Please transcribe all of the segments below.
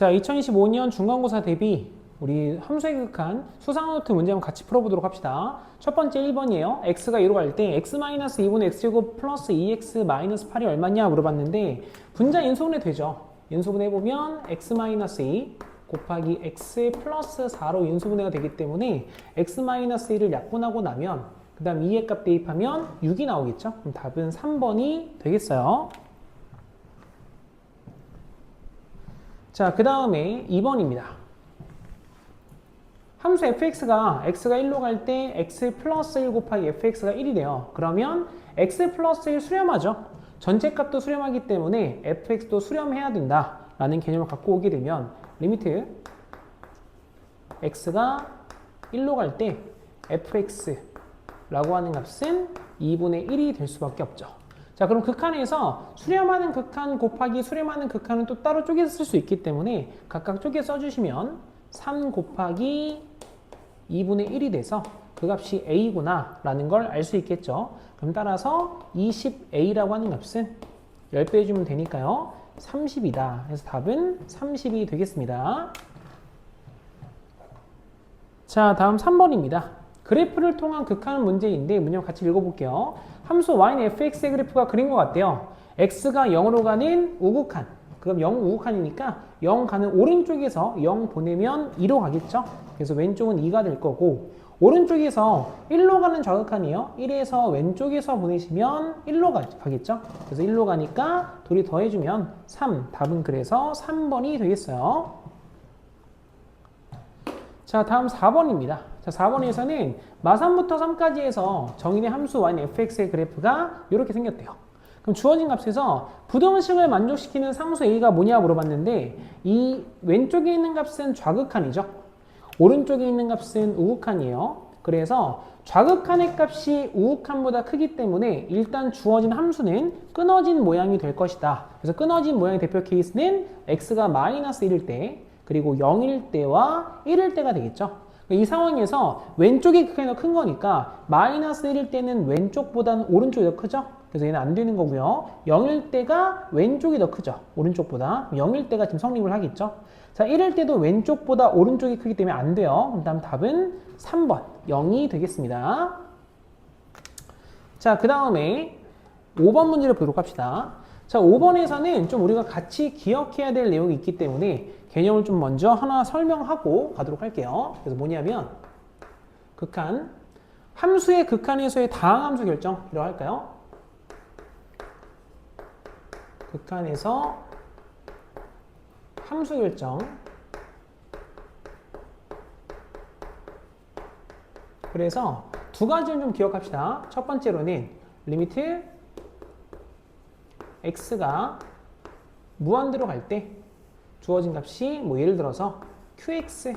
자, 2025년 중간고사 대비 우리 함수의 극한 수상노트 문제 한번 같이 풀어보도록 합시다. 첫 번째 1번이에요. x가 2로 갈 때 x-2분의 x제곱 플러스 2x-8이 얼마냐 물어봤는데 분자 인수분해 되죠. 인수분해해보면 x-2 곱하기 x 플러스 4로 인수분해가 되기 때문에 x-1을 약분하고 나면 그 다음 2의 값 대입하면 6이 나오겠죠. 그럼 답은 3번이 되겠어요. 자, 그 다음에 2번입니다. 함수 fx가 x가 1로 갈 때 x 플러스 1 곱하기 fx가 1이 돼요. 그러면 x 플러스 1 수렴하죠. 전체 값도 수렴하기 때문에 fx도 수렴해야 된다 라는 개념을 갖고 오게 되면 리미트 x가 1로 갈 때 fx라고 하는 값은 2분의 1이 될 수밖에 없죠. 자, 그럼 극한에서 수렴하는 극한 곱하기 수렴하는 극한은 또 따로 쪼개서 쓸 수 있기 때문에 각각 쪼개 써주시면 3 곱하기 2분의 1이 돼서 그 값이 a구나 라는 걸 알 수 있겠죠. 그럼 따라서 20a라고 하는 값은 10배 해주면 되니까요. 30이다. 그래서 답은 30이 되겠습니다. 자, 다음 3번입니다. 그래프를 통한 극한 문제인데 문제 같이 읽어볼게요. 함수 y는 fx의 그래프가 그린 것 같대요. x가 0으로 가는 우극한. 그럼 0 우극한이니까 0 가는 오른쪽에서 0 보내면 2로 가겠죠. 그래서 왼쪽은 2가 될 거고 오른쪽에서 1로 가는 좌극한이에요. 1에서 왼쪽에서 보내시면 1로 가겠죠. 그래서 1로 가니까 둘이 더해주면 3. 답은 그래서 3번이 되겠어요. 자, 다음 4번입니다. 자, 4번에서는 마3부터 3까지에서 정의된 함수 y는 fx의 그래프가 이렇게 생겼대요. 그럼 주어진 값에서 부등식을 만족시키는 상수 a가 뭐냐 물어봤는데 이 왼쪽에 있는 값은 좌극한이죠. 오른쪽에 있는 값은 우극한이에요. 그래서 좌극한의 값이 우극한보다 크기 때문에 일단 주어진 함수는 끊어진 모양이 될 것이다. 그래서 끊어진 모양의 대표 케이스는 x가 마이너스 1일 때 그리고 0일 때와 1일 때가 되겠죠. 이 상황에서 왼쪽이 크게 더 큰 거니까 마이너스 1일 때는 왼쪽보다는 오른쪽이 더 크죠. 그래서 얘는 안 되는 거고요. 0일 때가 왼쪽이 더 크죠. 오른쪽보다. 0일 때가 지금 성립을 하겠죠. 자, 1일 때도 왼쪽보다 오른쪽이 크기 때문에 안 돼요. 그 다음 답은 3번 0이 되겠습니다. 자, 그 다음에 5번 문제를 보도록 합시다. 자, 5번에서는 좀 우리가 같이 기억해야 될 내용이 있기 때문에 개념을 좀 먼저 하나 설명하고 가도록 할게요. 그래서 뭐냐면 극한, 함수의 극한에서의 다항함수 결정이라고 할까요? 극한에서 함수 결정. 그래서 두 가지를 좀 기억합시다. 첫 번째로는 리미트 x가 무한대로 갈 때 주어진 값이 뭐 예를 들어서 qx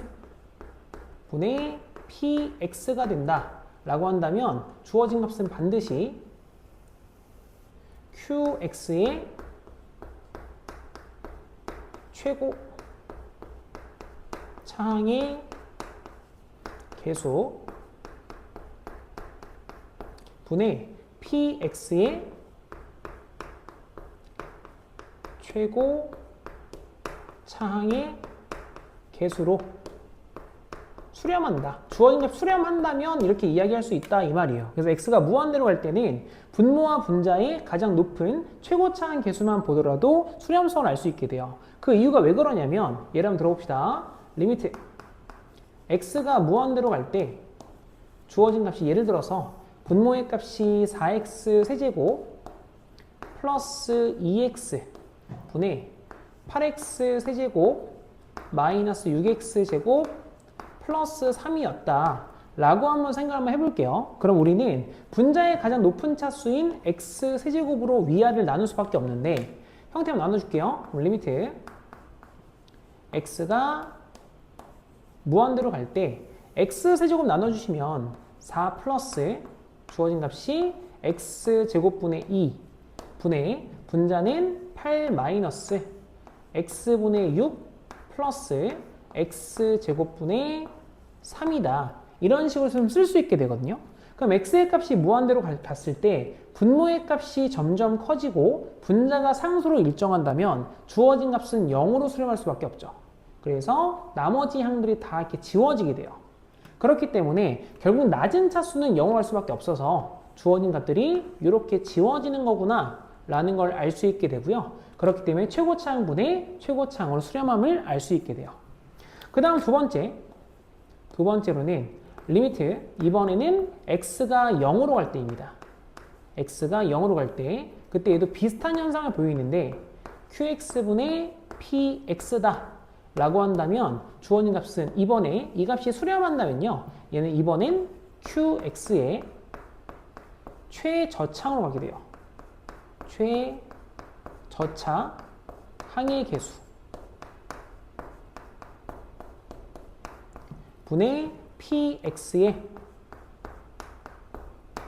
분의 px가 된다 라고 한다면 주어진 값은 반드시 qx의 최고 차항의 계수 분의 px의 최고 차항의 계수로 수렴한다. 주어진 값 수렴한다면 이렇게 이야기할 수 있다 이 말이에요. 그래서 x가 무한대로 갈 때는 분모와 분자의 가장 높은 최고 차항 계수만 보더라도 수렴성을 알 수 있게 돼요. 그 이유가 왜 그러냐면 예를 한번 들어봅시다. 리미트 x가 무한대로 갈 때 주어진 값이 예를 들어서 분모의 값이 4x 세제곱 플러스 2x 분의 8x 세제곱 마이너스 6x 제곱 플러스 3이었다 라고 한번 생각 한번 해볼게요. 그럼 우리는 분자의 가장 높은 차수인 x 세제곱으로 위아래를 나눌 수밖에 없는데 형태만 나눠줄게요. 그럼 리미트 x가 무한대로 갈 때 x 세제곱 나눠주시면 4 플러스 주어진 값이 x 제곱분의 2 분의 분자는 8 마이너스 x분의 6 플러스 x제곱분의 3이다. 이런 식으로 좀 쓸 수 있게 되거든요. 그럼 x의 값이 무한대로 갔을 때 분모의 값이 점점 커지고 분자가 상수로 일정한다면 주어진 값은 0으로 수렴할 수밖에 없죠. 그래서 나머지 항들이 다 이렇게 지워지게 돼요. 그렇기 때문에 결국 낮은 차수는 0으로 갈 수밖에 없어서 주어진 값들이 이렇게 지워지는 거구나 라는 걸 알 수 있게 되고요. 그렇기 때문에 최고차항분의 최고차항으로 수렴함을 알 수 있게 돼요. 그 다음 두 번째로는 리미트, 이번에는 x가 0으로 갈 때입니다. x가 0으로 갈 때, 그때 얘도 비슷한 현상을 보이는데 qx분의 px다 라고 한다면 주어진 값은 이번에 이 값이 수렴한다면요, 얘는 이번엔 qx의 최저차항으로 가게 돼요. 최저차 항의 개수 분의 px의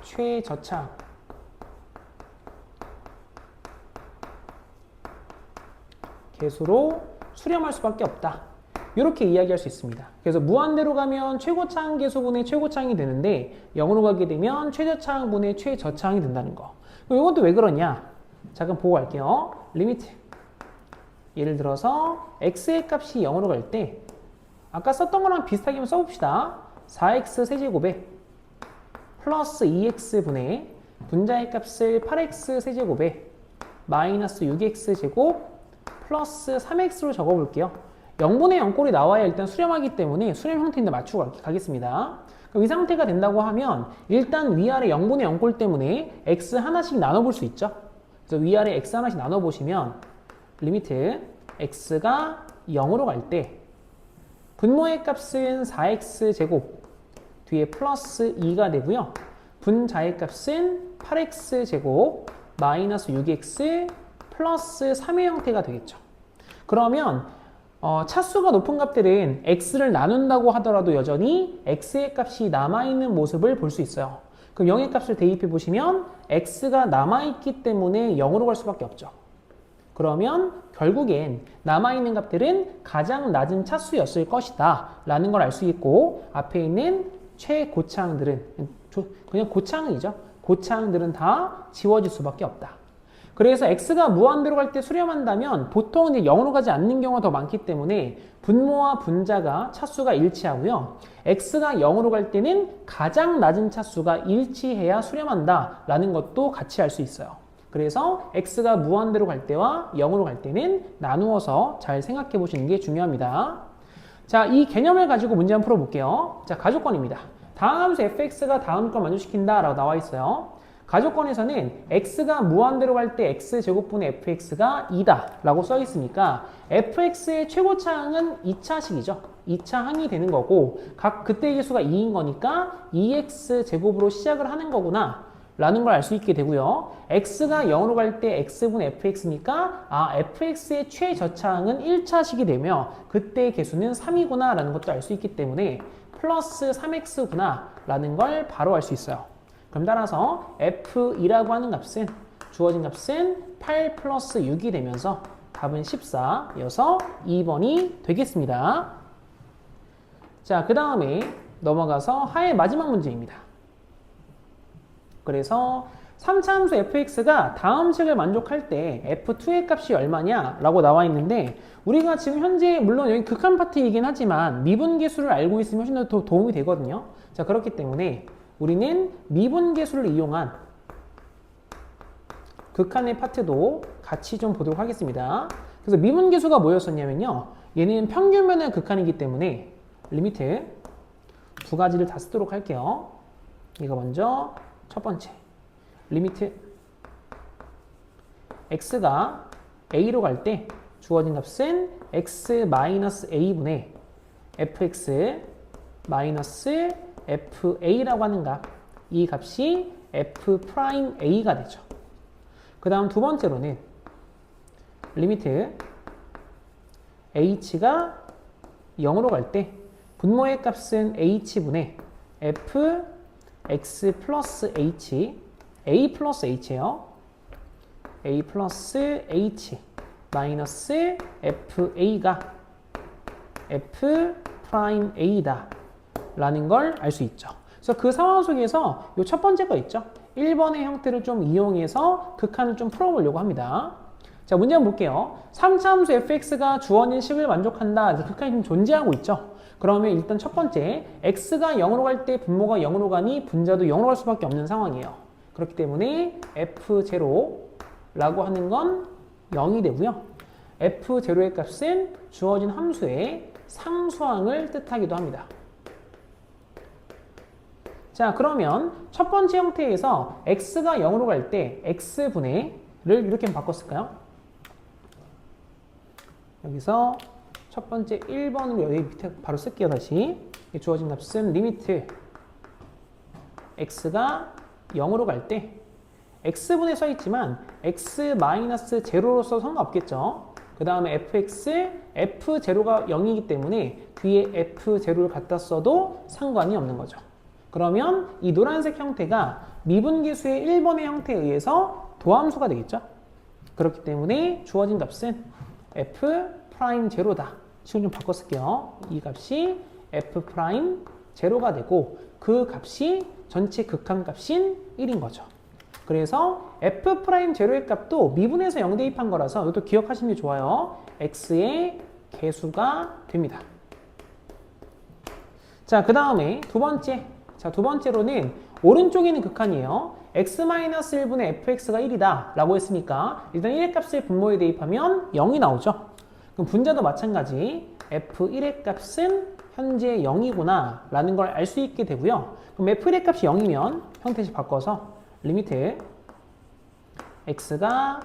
최저차 개수로 수렴할 수밖에 없다. 이렇게 이야기할 수 있습니다. 그래서 무한대로 가면 최고차항 개수분의 최고차항이 되는데 0으로 가게 되면 최저차항분의 최저차항이 된다는 거. 이것도 왜 그러냐? 잠깐 보고 갈게요. 리미트. 예를 들어서 x의 값이 0으로 갈 때 아까 썼던 거랑 비슷하게 한번 써봅시다. 4x 세제곱에 플러스 2x분의 분자의 값을 8x 세제곱에 마이너스 6x 제곱 플러스 3x로 적어볼게요. 0분의 0꼴이 나와야 일단 수렴하기 때문에 수렴 형태인데 맞추고 가겠습니다. 그럼 이 상태가 된다고 하면 일단 위아래 0분의 0꼴 때문에 x 하나씩 나눠볼 수 있죠. 그래서 위아래 x 하나씩 나눠보시면 리미트 x가 0으로 갈 때 분모의 값은 4x 제곱 뒤에 플러스 2가 되고요. 분자의 값은 8x 제곱 마이너스 6x 플러스 3의 형태가 되겠죠. 그러면 차수가 높은 값들은 x를 나눈다고 하더라도 여전히 x의 값이 남아있는 모습을 볼 수 있어요. 그럼 0의 값을 대입해 보시면 x가 남아있기 때문에 0으로 갈 수밖에 없죠. 그러면 결국엔 남아있는 값들은 가장 낮은 차수였을 것이다 라는 걸 알 수 있고, 앞에 있는 최고차항들은 그냥 고차항이죠. 고차항들은 다 지워질 수밖에 없다. 그래서 x가 무한대로 갈 때 수렴한다면 보통 이제 0으로 가지 않는 경우가 더 많기 때문에 분모와 분자가 차수가 일치하고요. x가 0으로 갈 때는 가장 낮은 차수가 일치해야 수렴한다 라는 것도 같이 알 수 있어요. 그래서 x가 무한대로 갈 때와 0으로 갈 때는 나누어서 잘 생각해 보시는 게 중요합니다. 자, 이 개념을 가지고 문제 한번 풀어볼게요. 자, 가조건입니다. 다음 함수 fx가 다음 걸 만족시킨다 라고 나와 있어요. 가조건에서는 x가 무한대로 갈 때 x제곱분의 fx가 2다 라고 써 있으니까 fx의 최고차항은 2차식이죠. 2차항이 되는 거고 그때의 개수가 2인 거니까 2x제곱으로 시작을 하는 거구나 라는 걸 알 수 있게 되고요. x가 0으로 갈 때 x분의 fx니까 fx의 최저차항은 1차식이 되며 그때의 개수는 3이구나 라는 것도 알 수 있기 때문에 플러스 3x구나 라는 걸 바로 알 수 있어요. 그럼 따라서 f2라고 하는 값은 주어진 값은 8 플러스 6이 되면서 답은 14여서 2번이 되겠습니다. 자, 그 다음에 넘어가서 하의 마지막 문제입니다. 그래서 3차 함수 fx가 다음 식을 만족할 때 f2의 값이 얼마냐 라고 나와 있는데, 우리가 지금 현재 물론 여기 극한 파트이긴 하지만 미분계수를 알고 있으면 훨씬 더 도움이 되거든요. 자, 그렇기 때문에 우리는 미분계수를 이용한 극한의 파트도 같이 좀 보도록 하겠습니다. 그래서 미분계수가 뭐였었냐면요, 얘는 평균면의 극한이기 때문에 리미트 두 가지를 다 쓰도록 할게요. 이거 먼저 첫 번째 리미트 x가 a로 갈 때 주어진 값은 x-a분의 fx 마이너스 fa라고 하는 값, 이 값이 f'a가 되죠. 그 다음 두 번째로는 리미트 h가 0으로 갈 때 분모의 값은 h분의 f x 플러스 h, a 플러스 h예요. a 플러스 h 마이너스 fa가 f 프라임 a다 라는 걸 알 수 있죠. 그래서 그 상황 속에서 이 첫 번째 거 있죠. 1번의 형태를 좀 이용해서 극한을 좀 풀어보려고 합니다. 자, 문제 한번 볼게요. 3차 함수 fx가 주어진 식을 만족한다. 그래서 극한이 좀 존재하고 있죠. 그러면 일단 첫 번째, x가 0으로 갈 때 분모가 0으로 가니 분자도 0으로 갈 수밖에 없는 상황이에요. 그렇기 때문에 f0라고 하는 건 0이 되고요. f0의 값은 주어진 함수의 상수항을 뜻하기도 합니다. 자, 그러면 첫 번째 형태에서 x가 0으로 갈 때 x분의를 이렇게 바꿨을까요? 여기서 첫 번째 1번으로 여기 밑에 바로 쓸게요. 다시 주어진 값은 리미트 x가 0으로 갈 때 x분에 써있지만 x-0로서 상관없겠죠. 그 다음에 fx, f0가 0이기 때문에 뒤에 f0를 갖다 써도 상관이 없는 거죠. 그러면 이 노란색 형태가 미분계수의 1번의 형태에 의해서 도함수가 되겠죠. 그렇기 때문에 주어진 값은 f'0다. 지금 좀 바꿔 쓸게요. 이 값이 f'0가 되고 그 값이 전체 극한값인 1인 거죠. 그래서 f'0의 값도 미분에서 0 대입한 거라서 이것도 기억하시는 게 좋아요. x의 개수가 됩니다. 자, 그 다음에 두 번째. 자, 두 번째로는 오른쪽에 있는 극한이에요. x-1분의 fx가 1이다 라고 했으니까 일단 1의 값을 분모에 대입하면 0이 나오죠. 그럼 분자도 마찬가지 f1의 값은 현재 0이구나 라는 걸 알 수 있게 되고요. 그럼 f1의 값이 0이면 형태식 바꿔서 리미트 x가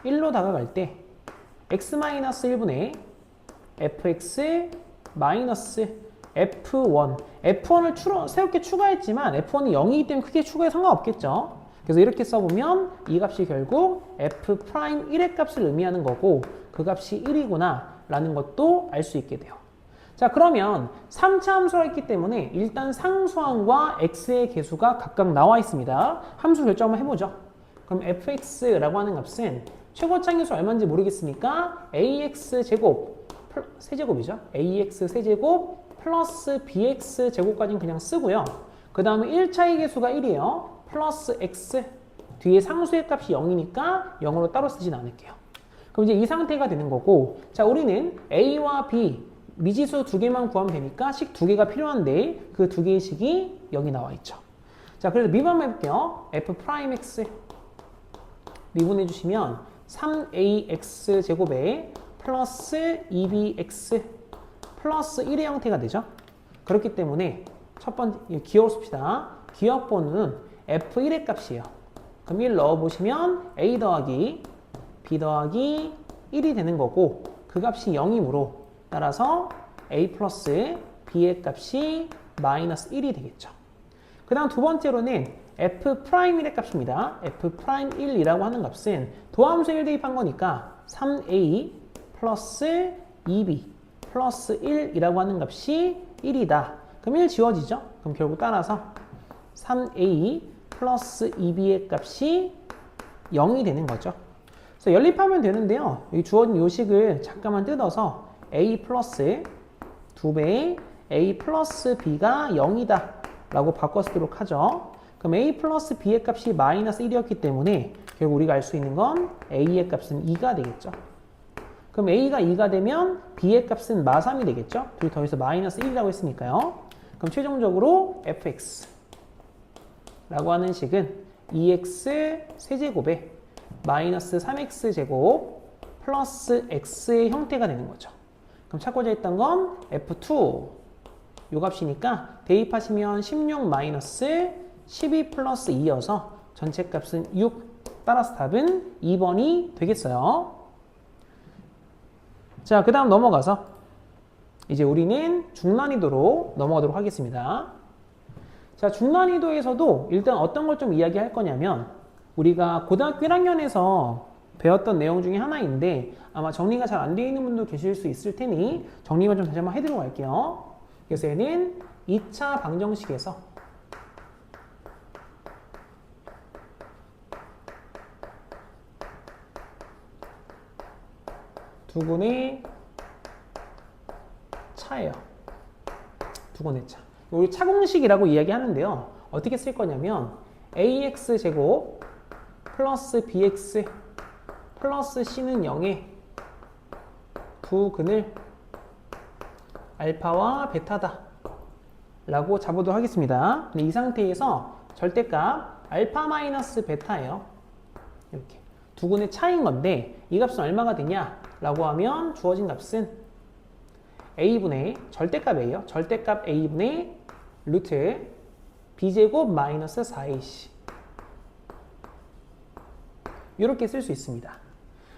1로 다가갈 때 x-1분의 fx 마이너스 f1. f1을 새롭게 추가했지만 f1이 0이기 때문에 크게 추가해 상관없겠죠. 그래서 이렇게 써보면 이 값이 결국 f'1의 값을 의미하는 거고 그 값이 1이구나 라는 것도 알 수 있게 돼요. 자, 그러면 3차 함수가 있기 때문에 일단 상수항과 x의 개수가 각각 나와 있습니다. 함수 결정 한번 해보죠. 그럼 fx라고 하는 값은 최고차항계수 얼마인지 모르겠으니까 ax 제곱 세제곱이죠. ax 세제곱 플러스 bx 제곱까지는 그냥 쓰고요. 그 다음에 1차의 개수가 1이에요. 플러스 x 뒤에 상수의 값이 0이니까 0으로 따로 쓰진 않을게요. 그럼 이제 이 상태가 되는 거고, 자, 우리는 a와 b 미지수 두 개만 구하면 되니까 식 두 개가 필요한데 그 두 개의 식이 여기 나와 있죠. 자, 그래서 미분 한번 해볼게요. f'(x) 미분해 주시면 3ax 제곱에 플러스 2bx 플러스 1의 형태가 되죠. 그렇기 때문에 첫 번째 기억을 씁시다. 기억번호는 f1의 값이에요. 그럼 1 넣어보시면 a 더하기 b 더하기 1이 되는 거고 그 값이 0이므로 따라서 a 플러스 b의 값이 마이너스 1이 되겠죠. 그 다음 두 번째로는 f'1의 값입니다. f'1이라고 하는 값은 도함수에 1 대입한 거니까 3a 플러스 2b 플러스 1이라고 하는 값이 1이다. 그럼 1 지워지죠? 그럼 결국 따라서 3a 플러스 2b의 값이 0이 되는 거죠. 그래서 연립하면 되는데요. 여기 주어진 요식을 잠깐만 뜯어서 a 플러스 2배의 a 플러스 b가 0이다 라고 바꿔 쓰도록 하죠. 그럼 a 플러스 b의 값이 마이너스 1이었기 때문에 결국 우리가 알 수 있는 건 a의 값은 2가 되겠죠. 그럼 a가 2가 되면 b의 값은 마3이 되겠죠. 둘이 더해서 마이너스 1이라고 했으니까요. 그럼 최종적으로 fx 라고 하는 식은 2x 세제곱에 마이너스 3x 제곱 플러스 x의 형태가 되는 거죠. 그럼 찾고자 했던 건 f2 요 값이니까 대입하시면 16 마이너스 12 플러스 2여서 전체 값은 6. 따라서 답은 2번이 되겠어요. 자, 그 다음 넘어가서 이제 우리는 중난이도로 넘어가도록 하겠습니다. 자, 중난이도에서도 일단 어떤 걸 좀 이야기할 거냐면 우리가 고등학교 1학년에서 배웠던 내용 중에 하나인데 아마 정리가 잘 안 되어 있는 분도 계실 수 있을 테니 정리만 좀 다시 한번 해드리고 갈게요. 그래서 얘는 2차 방정식에서 두근의 차예요. 두근의 차. 우리 차공식이라고 이야기하는데요. 어떻게 쓸 거냐면 ax 제곱 플러스 bx 플러스 C는 0의 부근을 알파와 베타다 라고 잡아보도록 하겠습니다. 이 상태에서 절대값 알파 마이너스 베타예요. 이렇게 두근의 차이인 건데 이 값은 얼마가 되냐 라고 하면 주어진 값은 a분의 절대값 a요. 절대값 a분의 루트 b제곱 마이너스 4ac 이렇게 쓸 수 있습니다.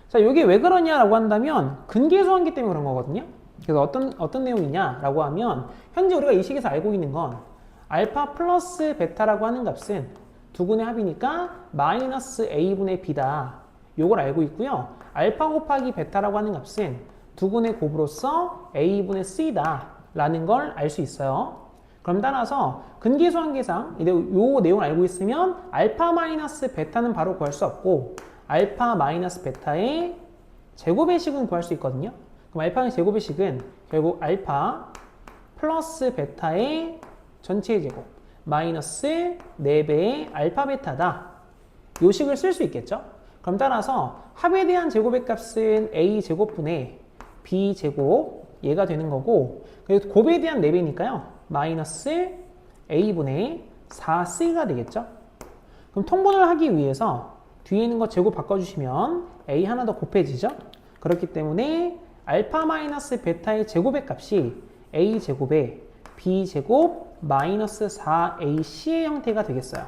자, 이게 왜 그러냐라고 한다면 근계수관계 때문에 그런 거거든요. 그래서 어떤 내용이냐라고 하면 현재 우리가 이 식에서 알고 있는 건 알파 플러스 베타라고 하는 값은 두근의 합이니까 마이너스 a분의 b다. 요걸 알고 있고요. 알파 곱하기 베타라고 하는 값은 두근의 곱으로서 a분의 c다 라는 걸 알 수 있어요. 그럼 따라서 근계수관계상 요 내용을 알고 있으면 알파 마이너스 베타는 바로 구할 수 없고 알파 마이너스 베타의 제곱의 식은 구할 수 있거든요. 그럼 알파의 제곱의 식은 결국 알파 플러스 베타의 전체의 제곱 마이너스 4배의 알파 베타다. 요 식을 쓸 수 있겠죠. 그럼 따라서 합에 대한 제곱의 값은 a 제곱분의 b 제곱 얘가 되는 거고 그리고 곱에 대한 4배니까요. 마이너스 a분의 4c가 되겠죠. 그럼 통분을 하기 위해서 뒤에 있는 거 제곱 바꿔주시면 a 하나 더 곱해지죠. 그렇기 때문에 알파 마이너스 베타의 제곱의 값이 a 제곱에 b 제곱 마이너스 4ac의 형태가 되겠어요.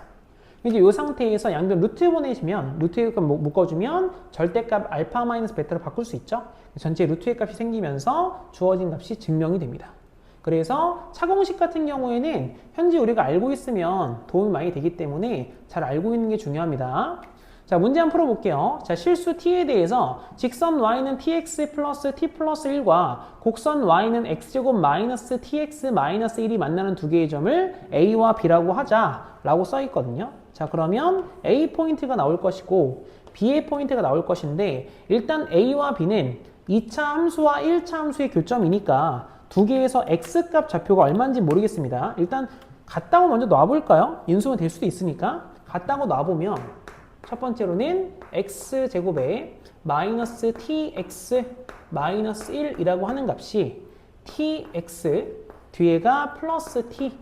이제 이 상태에서 양변 루트 보내시면 루트의 값 묶어주면 절대값 알파 마이너스 베타로 바꿀 수 있죠. 전체 루트의 값이 생기면서 주어진 값이 증명이 됩니다. 그래서 차공식 같은 경우에는 현재 우리가 알고 있으면 도움이 많이 되기 때문에 잘 알고 있는 게 중요합니다. 자, 문제 한번 풀어볼게요. 자, 실수 t에 대해서 직선 y는 tx 플러스 t 플러스 1과 곡선 y는 x제곱 마이너스 tx 마이너스 1이 만나는 두 개의 점을 a와 b라고 하자 라고 써 있거든요. 자, 그러면 a 포인트가 나올 것이고 b의 포인트가 나올 것인데 일단 a와 b는 2차 함수와 1차 함수의 교점이니까 두 개에서 x값 좌표가 얼마인지 모르겠습니다. 일단 같다고 먼저 놔볼까요? 인수가 될 수도 있으니까 같다고 놔보면 첫 번째로는 x제곱에 마이너스 tx 마이너스 1이라고 하는 값이 tx 뒤에가 플러스 t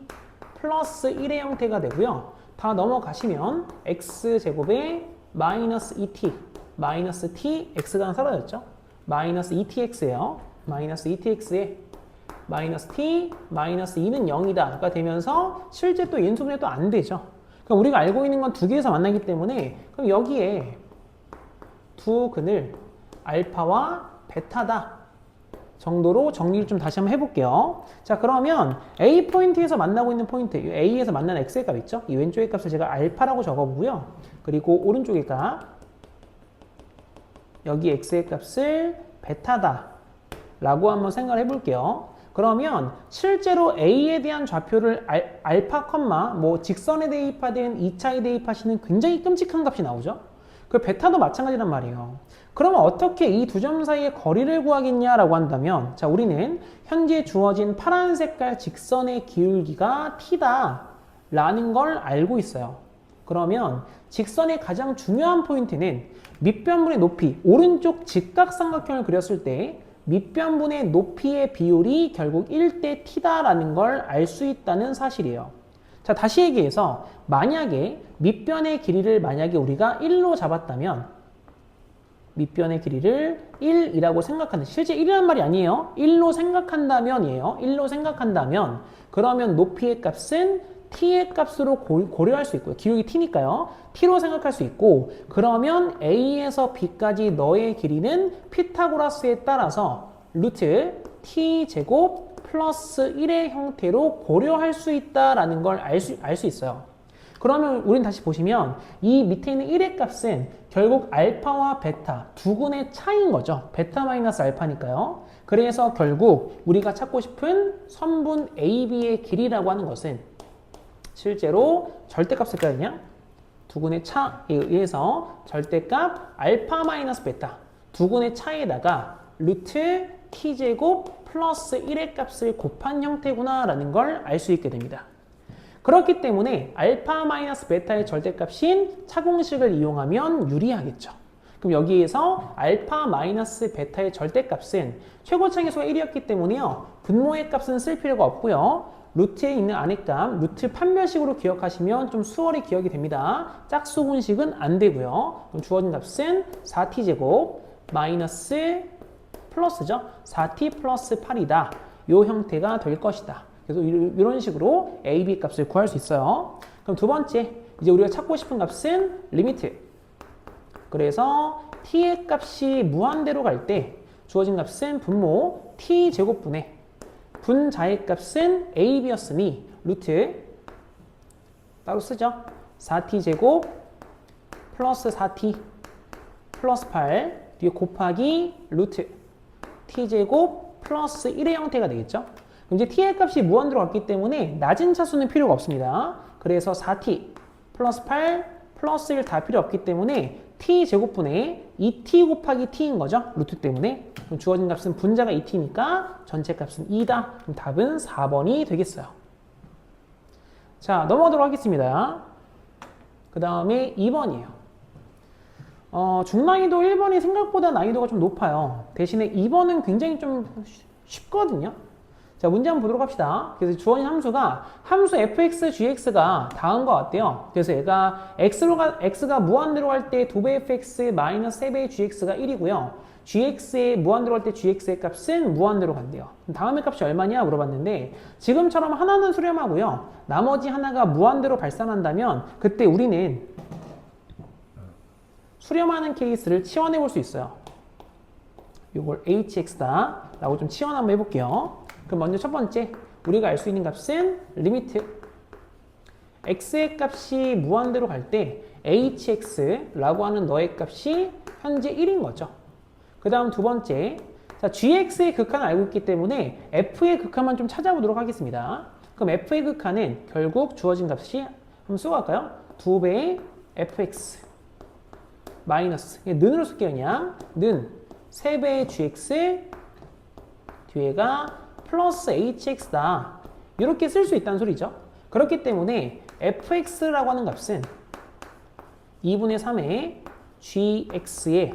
플러스 1의 형태가 되고요. 다 넘어가시면 x제곱에 마이너스 2t 마이너스 tx가 사라졌죠. 마이너스 2tx예요. 마이너스 2tx에 마이너스 t 마이너스 2는 0이다가 되면서 실제 또 인수분해 또 안 되죠. 그럼 우리가 알고 있는 건 두 개에서 만나기 때문에 그럼 여기에 두 근을 알파와 베타다 정도로 정리를 좀 다시 한번 해볼게요. 자, 그러면 A 포인트에서 만나고 있는 포인트, A에서 만나는 X의 값 있죠? 이 왼쪽의 값을 제가 알파라고 적어보고요. 그리고 오른쪽의 값, 여기 X의 값을 베타다 라고 한번 생각을 해볼게요. 그러면 실제로 A에 대한 좌표를 알파, 뭐 직선에 대입하든 2차에 대입하시는 굉장히 끔찍한 값이 나오죠. 그 베타도 마찬가지란 말이에요. 그러면 어떻게 이 두 점 사이의 거리를 구하겠냐라고 한다면 자, 우리는 현재 주어진 파란 색깔 직선의 기울기가 t다 라는 걸 알고 있어요. 그러면 직선의 가장 중요한 포인트는 밑변분의 높이, 오른쪽 직각삼각형을 그렸을 때 밑변분의 높이의 비율이 결국 1대 t다라는 걸 알 수 있다는 사실이에요. 자, 다시 얘기해서 만약에 밑변의 길이를 만약에 우리가 1로 잡았다면 밑변의 길이를 1이라고 생각한다. 실제 1이란 말이 아니에요. 1로 생각한다면이에요. 1로 생각한다면 그러면 높이의 값은 t의 값으로 고려할 수 있고요. 기울기 t니까요. t로 생각할 수 있고 그러면 a에서 b까지 너의 길이는 피타고라스에 따라서 루트 t제곱 플러스 1의 형태로 고려할 수 있다라는 걸 알 수 있어요. 그러면 우린 다시 보시면 이 밑에 있는 1의 값은 결국 알파와 베타 두 근의 차이인 거죠. 베타 마이너스 알파니까요. 그래서 결국 우리가 찾고 싶은 선분 AB의 길이라고 하는 것은 실제로 절대값을 그냥 두 근의 차에 의해서 절대값 알파 마이너스 베타 두 근의 차에다가 루트 t제곱 플러스 1의 값을 곱한 형태구나 라는 걸 알 수 있게 됩니다. 그렇기 때문에 알파 마이너스 베타의 절대값인 차공식을 이용하면 유리하겠죠. 그럼 여기에서 알파 마이너스 베타의 절대값은 최고차 계수가 1이었기 때문에요. 분모의 값은 쓸 필요가 없고요. 루트에 있는 안의값, 루트 판별식으로 기억하시면 좀 수월히 기억이 됩니다. 짝수분식은 안 되고요. 그럼 주어진 값은 4t제곱 마이너스 플러스죠. 4t 플러스 8이다. 이 형태가 될 것이다. 그래서 이런 식으로 a, b 값을 구할 수 있어요. 그럼 두 번째, 이제 우리가 찾고 싶은 값은 리미트. 그래서 t의 값이 무한대로 갈 때 주어진 값은 분모 t제곱분의 분자의 값은 a, b였으니 루트 따로 쓰죠. 4t제곱 플러스 4t 플러스 8 뒤에 곱하기 루트 t제곱 플러스 1의 형태가 되겠죠. 그럼 이제 t의 값이 무한대로 갔기 때문에 낮은 차수는 필요가 없습니다. 그래서 4t 플러스 8 플러스 1 다 필요 없기 때문에 t제곱분의 2t 곱하기 t인 거죠. 루트 때문에. 그럼 주어진 값은 분자가 2t니까 전체 값은 2다. 그럼 답은 4번이 되겠어요. 자, 넘어가도록 하겠습니다. 그 다음에 2번이에요. 중난이도 1번이 생각보다 난이도가 좀 높아요. 대신에 2번은 굉장히 좀 쉽거든요. 자, 문제 한번 보도록 합시다. 그래서 주어진 함수가 함수 fx, gx가 다음과 같대요. 그래서 얘가 x가 무한대로 갈 때 2배 fx 마이너스 3배 gx가 1이고요. gx에 무한대로 갈 때 gx의 값은 무한대로 간대요. 다음의 값이 얼마냐 물어봤는데 지금처럼 하나는 수렴하고요. 나머지 하나가 무한대로 발산한다면 그때 우리는 수렴하는 케이스를 치환해 볼 수 있어요. 이걸 hx다 라고 좀 치환 한번 해볼게요. 그럼 먼저 첫 번째 우리가 알 수 있는 값은 리미트 x의 값이 무한대로 갈 때 hx라고 하는 너의 값이 현재 1인 거죠. 그 다음 두 번째, 자, gx의 극한을 알고 있기 때문에 f의 극한만 좀 찾아보도록 하겠습니다. 그럼 f의 극한은 결국 주어진 값이 한번 쓰고 갈까요? 2배의 fx 마이너스 는으로 쓸게요. 그냥 는 3배의 gx 뒤에가 플러스 hx다. 이렇게 쓸 수 있다는 소리죠. 그렇기 때문에 fx라고 하는 값은 2분의 3의 gx에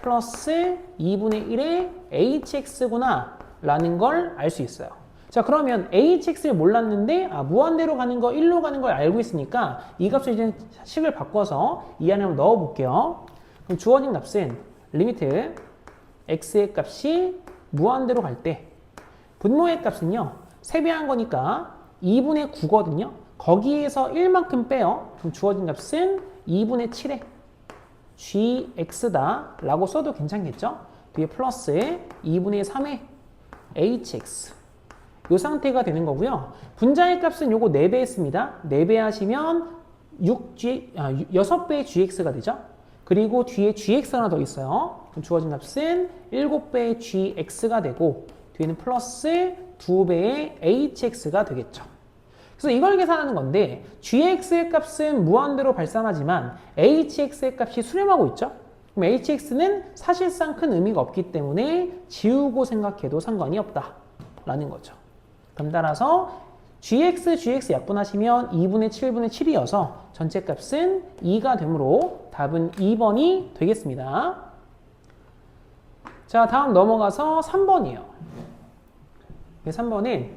플러스 2분의 1의 hx구나 라는 걸 알 수 있어요. 자, 그러면 hx를 몰랐는데 무한대로 가는 거 1로 가는 걸 알고 있으니까 이 값을 이제 식을 바꿔서 이 안에 한번 넣어 볼게요. 그럼 주어진 값은 리미트 x의 값이 무한대로 갈 때 분모의 값은요 3배한 거니까 2분의 9거든요. 거기에서 1만큼 빼요. 그럼 주어진 값은 2분의 7에 gx다 라고 써도 괜찮겠죠? 뒤에 플러스 2분의 3의 hx 이 상태가 되는 거고요. 분자의 값은 요거 4배 했습니다. 4배 하시면 6배의 gx가 되죠. 그리고 뒤에 gx가 하나 더 있어요. 그럼 주어진 값은 7배의 gx가 되고 뒤에는 플러스 2배의 hx가 되겠죠. 그래서 이걸 계산하는 건데 gx의 값은 무한대로 발산하지만 hx의 값이 수렴하고 있죠. 그럼 hx는 사실상 큰 의미가 없기 때문에 지우고 생각해도 상관이 없다라는 거죠. 그럼 따라서 gx 약분하시면 2분의 7분의 7이어서 전체 값은 2가 되므로 답은 2번이 되겠습니다. 자, 다음 넘어가서 3번이에요. 3번은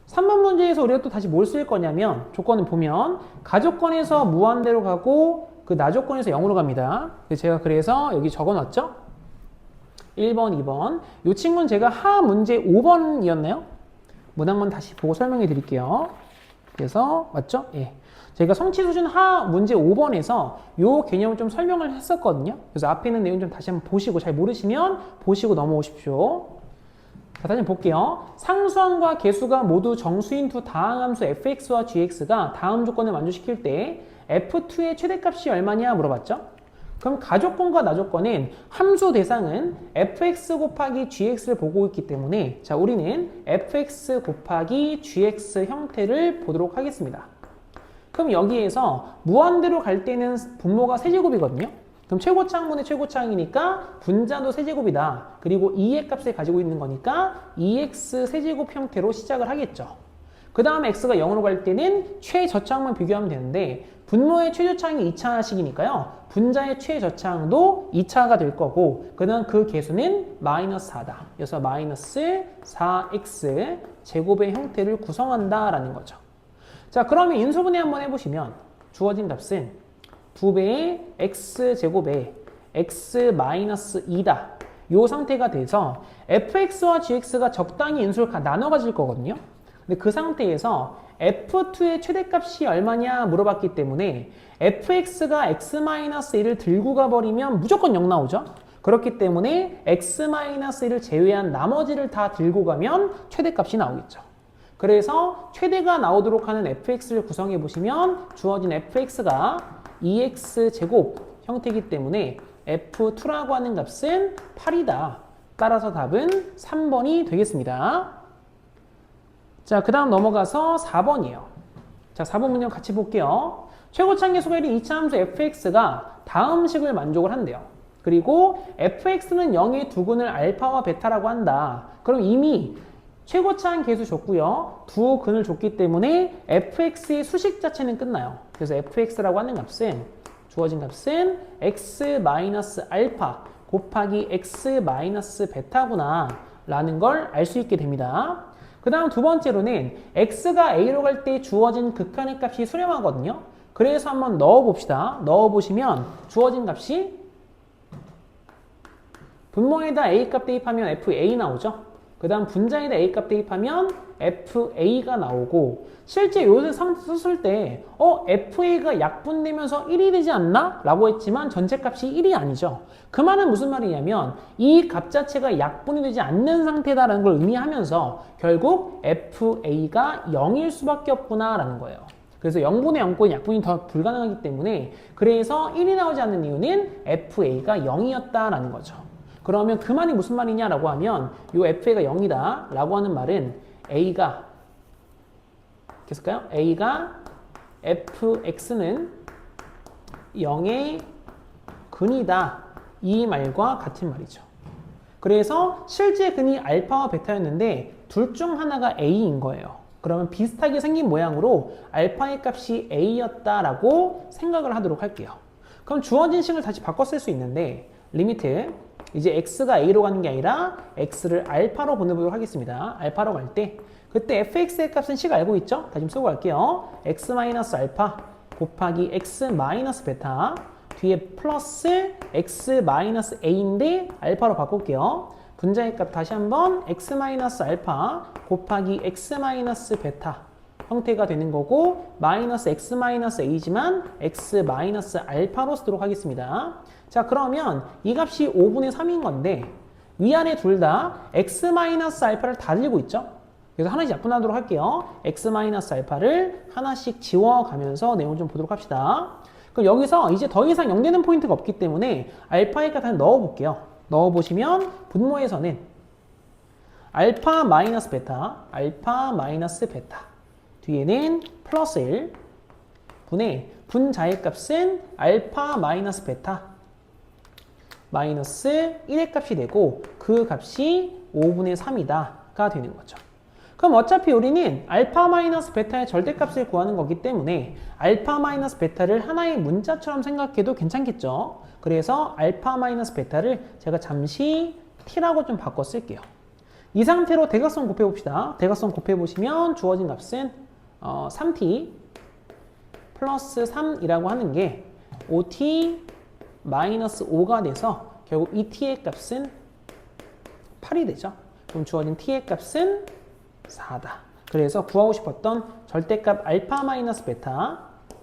3번 문제에서 우리가 또 다시 뭘 쓸 거냐면 조건을 보면 가조건에서 무한대로 가고 그 나조건에서 0으로 갑니다. 제가 그래서 여기 적어놨죠? 1번, 2번. 이 친구는 제가 하 문제 5번이었나요? 문항만 다시 보고 설명해 드릴게요. 그래서 맞죠? 예. 제가 성취수준 하 문제 5번에서 이 개념을 좀 설명을 했었거든요. 그래서 앞에 있는 내용 좀 다시 한번 보시고 잘 모르시면 보시고 넘어오십시오. 자, 다시 한번 볼게요. 상수항과 계수가 모두 정수인 두 다항함수 fx와 gx가 다음 조건을 만족시킬 때 f2의 최대값이 얼마냐 물어봤죠? 그럼 가조건과 나조건은 함수 대상은 fx 곱하기 gx를 보고 있기 때문에 자, 우리는 fx 곱하기 gx 형태를 보도록 하겠습니다. 그럼 여기에서 무한대로 갈 때는 분모가 세제곱이거든요. 그럼 최고차 항분의 최고차항이니까 분자도 세제곱이다. 그리고 2의 값을 가지고 있는 거니까 2x 세제곱 형태로 시작을 하겠죠. 그 다음에 x가 0으로 갈 때는 최저차항만 비교하면 되는데 분모의 최저차항이 2차식이니까요. 분자의 최저차항도 2차가 될 거고 그다음 그 개수는 마이너스 4다. 그래서 마이너스 4x 제곱의 형태를 구성한다라는 거죠. 자, 그러면 인수분해 한번 해보시면 주어진 값은 2배의 x제곱에 x 마이너스 2다. 이 상태가 돼서 fx와 gx가 적당히 인수를 나눠 가질 거거든요. 근데 그 상태에서 f2의 최대값이 얼마냐 물어봤기 때문에 fx가 x-1을 들고 가버리면 무조건 0 나오죠. 그렇기 때문에 x-1을 제외한 나머지를 다 들고 가면 최대값이 나오겠죠. 그래서 최대가 나오도록 하는 fx를 구성해 보시면 주어진 fx가 2x제곱 형태이기 때문에 f2라고 하는 값은 8이다. 따라서 답은 3번이 되겠습니다. 자, 그 다음 넘어가서 4번이에요. 자, 4번 문제 같이 볼게요. 최고차항계수가 1인 2차 함수 fx가 다음 식을 만족을 한대요. 그리고 fx는 0의 두 근을 알파와 베타라고 한다. 그럼 이미 최고차항 계수 줬고요. 두 근을 줬기 때문에 fx의 수식 자체는 끝나요. 그래서 fx라고 하는 값은 주어진 값은 x-알파 곱하기 x-베타구나 라는 걸 알 수 있게 됩니다. 그 다음 두 번째로는 x가 a로 갈 때 주어진 극한의 값이 수렴하거든요. 그래서 한번 넣어봅시다. 넣어보시면 주어진 값이 분모에다 a값 대입하면 fa 나오죠. 그 다음 분자에다 a값 대입하면 fa가 나오고 실제 요새 썼을 때 fa가 약분되면서 1이 되지 않나? 라고 했지만 전체값이 1이 아니죠. 그 말은 무슨 말이냐면 이 값 자체가 약분이 되지 않는 상태다라는 걸 의미하면서 결국 fa가 0일 수밖에 없구나 라는 거예요. 그래서 0분의 0건 약분이 더 불가능하기 때문에 그래서 1이 나오지 않는 이유는 fa가 0이었다라는 거죠. 그러면 그 말이 무슨 말이냐라고 하면 이 fa가 0이다 라고 하는 말은 a가 됐을까요? a가 fx는 0의 근이다 이 말과 같은 말이죠. 그래서 실제 근이 알파와 베타였는데 둘 중 하나가 a인 거예요. 그러면 비슷하게 생긴 모양으로 알파의 값이 a였다라고 생각을 하도록 할게요. 그럼 주어진 식을 다시 바꿔 쓸 수 있는데 리미트 이제 x가 a로 가는 게 아니라 x를 알파로 보내보도록 하겠습니다. 알파로 갈 때 그때 fx의 값은 식 알고 있죠? 다시 좀 쓰고 갈게요. x-알파 곱하기 x-베타 뒤에 플러스 x-a인데 알파로 바꿀게요. 분자의 값 다시 한번 x-알파 곱하기 x-베타 형태가 되는 거고 마이너스 x-a지만 x-알파로 쓰도록 하겠습니다. 자, 그러면 이 값이 5분의 3인 건데 위아래 둘 다 x-알파를 다 들고 있죠? 그래서 하나씩 약분하도록 할게요. x-알파를 하나씩 지워가면서 내용 좀 보도록 합시다. 그럼 여기서 이제 더 이상 0 되는 포인트가 없기 때문에 알파의 값을 넣어볼게요. 넣어보시면 분모에서는 알파 마이너스 베타 뒤에는 플러스 1 분의 분자의 값은 알파 마이너스 베타 마이너스 1의 값이 되고 그 값이 5분의 3이다가 되는 거죠. 그럼 어차피 우리는 알파 마이너스 베타의 절대값을 구하는 거기 때문에 알파 마이너스 베타를 하나의 문자처럼 생각해도 괜찮겠죠. 그래서 알파 마이너스 베타를 제가 잠시 t라고 좀 바꿔 쓸게요. 이 상태로 대각선 곱해봅시다. 대각선 곱해보시면 주어진 값은 3t 플러스 3이라고 하는 게 5t 마이너스 5가 돼서 결국 이 t의 값은 8이 되죠. 그럼 주어진 t의 값은 4다. 그래서 구하고 싶었던 절대값 알파 마이너스 베타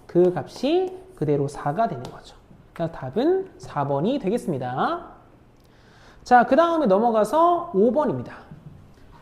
그 값이 그대로 4가 되는 거죠. 그래서 답은 4번이 되겠습니다. 자, 그 다음에 넘어가서 5번입니다.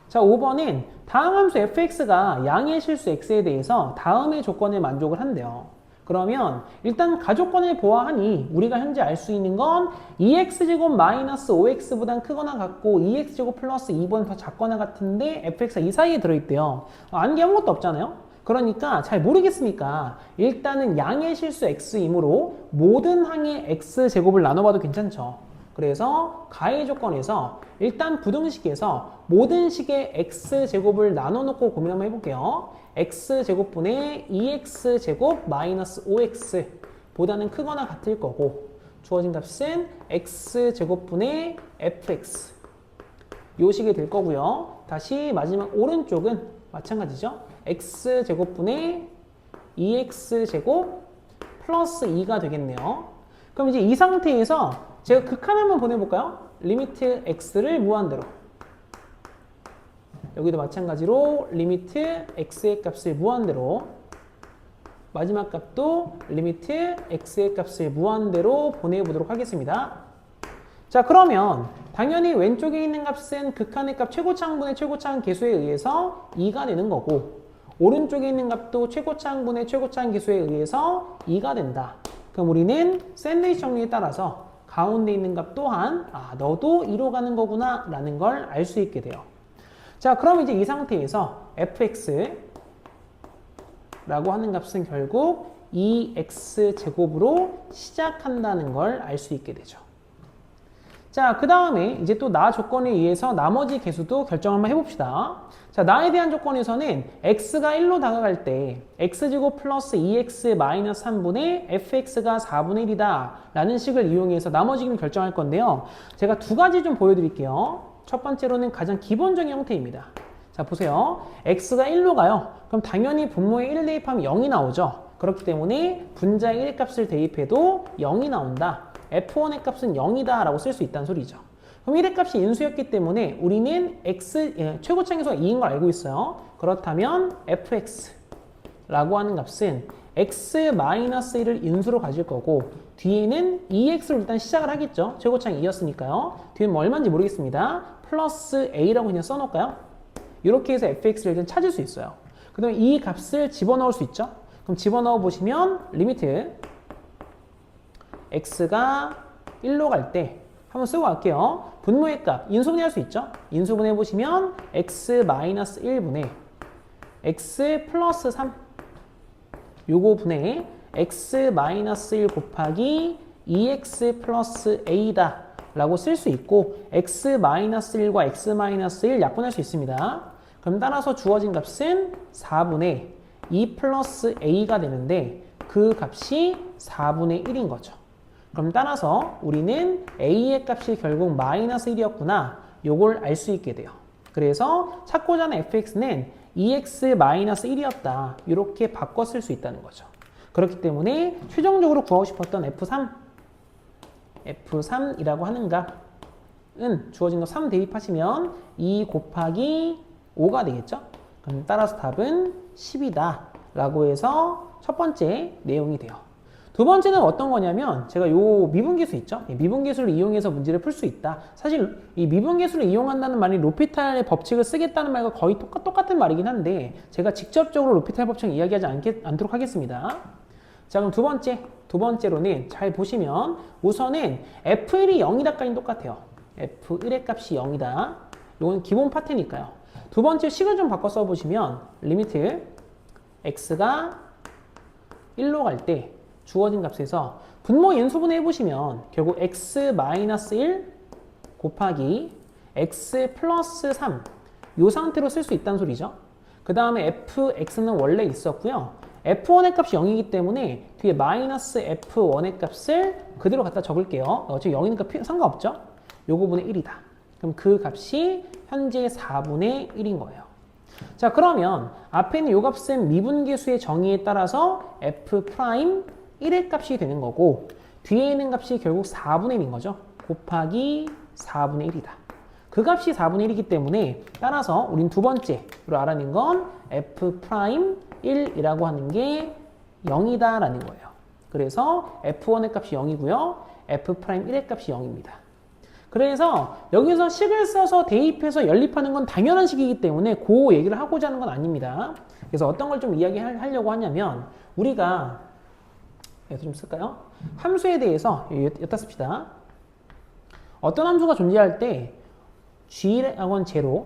자, 5번은 다음 함수 fx가 양의 실수 x에 대해서 다음의 조건을 만족을 한대요. 그러면 일단 가조건을 보아하니 우리가 현재 알 수 있는 건 2x제곱 마이너스 5x보단 크거나 같고 2x제곱 플러스 2보다 더 작거나 같은데 fx가 이 사이에 들어있대요. 아는 게 아무것도 없잖아요. 그러니까 잘 모르겠으니까 일단은 양의 실수 x이므로 모든 항의 x제곱을 나눠봐도 괜찮죠. 그래서 가의 조건에서 일단 부등식에서 모든 식의 x제곱을 나눠놓고 고민 한번 해볼게요. x제곱분의 2x제곱 마이너스 5x 보다는 크거나 같을 거고 주어진 값은 x제곱분의 fx 요 식이 될 거고요. 다시 마지막 오른쪽은 마찬가지죠. x제곱분의 2x제곱 플러스 2가 되겠네요. 그럼 이제 이 상태에서 제가 극한 한번 보내볼까요? 리미트 x를 무한대로 여기도 마찬가지로 리미트 x의 값을 무한대로 마지막 값도 리미트 x의 값을 무한대로 보내보도록 하겠습니다. 자, 그러면 당연히 왼쪽에 있는 값은 극한의 값 최고차항분의 최고차항 계수에 의해서 2가 되는 거고 오른쪽에 있는 값도 최고차항분의 최고차항 계수에 의해서 2가 된다. 그럼 우리는 샌드위치 정리에 따라서 가운데 있는 값 또한 너도 2로 가는 거구나 라는 걸 알 수 있게 돼요. 자, 그럼 이제 이 상태에서 fx 라고 하는 값은 결국 2x제곱으로 시작한다는 걸 알 수 있게 되죠. 자, 그 다음에 이제 또 나 조건에 의해서 나머지 개수도 결정 한번 해봅시다. 자, 나에 대한 조건에서는 x가 1로 다가갈 때 x제곱 플러스 2x 마이너스 3분의 fx가 4분의 1이다 라는 식을 이용해서 나머지 값을 결정할 건데요. 제가 두 가지 좀 보여드릴게요. 첫 번째로는 가장 기본적인 형태입니다. 자, 보세요. x가 1로 가요. 그럼 당연히 분모에 1 대입하면 0이 나오죠. 그렇기 때문에 분자에 1 값을 대입해도 0이 나온다. f1의 값은 0이다 라고 쓸 수 있다는 소리죠. 그럼 1의 값이 인수였기 때문에 우리는 최고차항계수가 2인 걸 알고 있어요. 그렇다면 fx라고 하는 값은 x-1을 인수로 가질 거고 뒤에는 2x로 일단 시작을 하겠죠. 최고차항 2였으니까요. 뒤에는 뭐 얼마인지 모르겠습니다. 플러스 a라고 그냥 써놓을까요? 이렇게 해서 fx를 일단 찾을 수 있어요. 그 다음에 이 값을 집어넣을 수 있죠. 그럼 집어넣어 보시면 리미트 x가 1로 갈 때 한번 쓰고 갈게요. 분모의 값 인수분해할 수 있죠. 인수분해 보시면 x-1분의 x 플러스 3 요거 분의 x-1 곱하기 2x 플러스 a다 라고 쓸 수 있고 x-1과 x-1 약분할 수 있습니다. 그럼 따라서 주어진 값은 4분의 2 플러스 a가 되는데 그 값이 4분의 1인 거죠. 그럼 따라서 우리는 a의 값이 결국 마이너스 1이었구나. 요걸 알 수 있게 돼요. 그래서 찾고자 하는 fx는 2x-1이었다. 이렇게 바꿔 쓸 수 있다는 거죠. 그렇기 때문에 최종적으로 구하고 싶었던 F3이라고 하는 값은 주어진 거 3 대입하시면 2 곱하기 5가 되겠죠. 그럼 따라서 답은 10이다. 라고 해서 첫 번째 내용이 돼요. 두 번째는 어떤 거냐면 제가 요 미분계수 있죠? 미분계수를 이용해서 문제를 풀 수 있다. 사실 이 미분계수를 이용한다는 말이 로피탈의 법칙을 쓰겠다는 말과 거의 똑같은 말이긴 한데 제가 직접적으로 로피탈 법칙을 이야기하지 않도록 하겠습니다. 자, 그럼 두 번째로는 잘 보시면 우선은 F1이 0이다까지는 똑같아요. F1의 값이 0이다. 이건 기본 파트니까요. 두 번째 식을 좀 바꿔 써보시면 리미트 x가 1로 갈 때 주어진 값에서 분모 인수분해 해보시면 결국 x-1 곱하기 x 플러스 3 이 상태로 쓸 수 있다는 소리죠. 그 다음에 fx는 원래 있었고요. f1의 값이 0이기 때문에 뒤에 마이너스 f1의 값을 그대로 갖다 적을게요. 어차피 0이니까 상관없죠. 요거 분의 1이다. 그럼 그 값이 현재 4분의 1인 거예요. 자, 그러면 앞에 있는 요 값은 미분계수의 정의에 따라서 f'1의 값이 되는 거고 뒤에 있는 값이 결국 4분의 1인 거죠. 곱하기 4분의 1이다. 그 값이 4분의 1이기 때문에 따라서 우린 두 번째로 알아낸 건 f'1이라고 하는 게 0이다 라는 거예요. 그래서 f1의 값이 0이고요. f'1의 값이 0입니다. 그래서 여기서 식을 써서 대입해서 연립하는 건 당연한 식이기 때문에 그 얘기를 하고자 하는 건 아닙니다. 그래서 어떤 걸 좀 이야기하려고 하냐면 우리가 여기서 좀 쓸까요? 함수에 대해서 여기다 씁시다. 어떤 함수가 존재할 때 g라고 하는 제로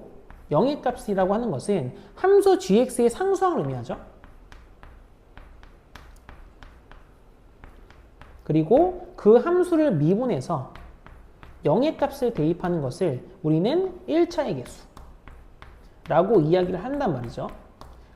0의 값이라고 하는 것은 함수 gx의 상수항을 의미하죠. 그리고 그 함수를 미분해서 0의 값을 대입하는 것을 우리는 1차의 개수라고 이야기를 한단 말이죠.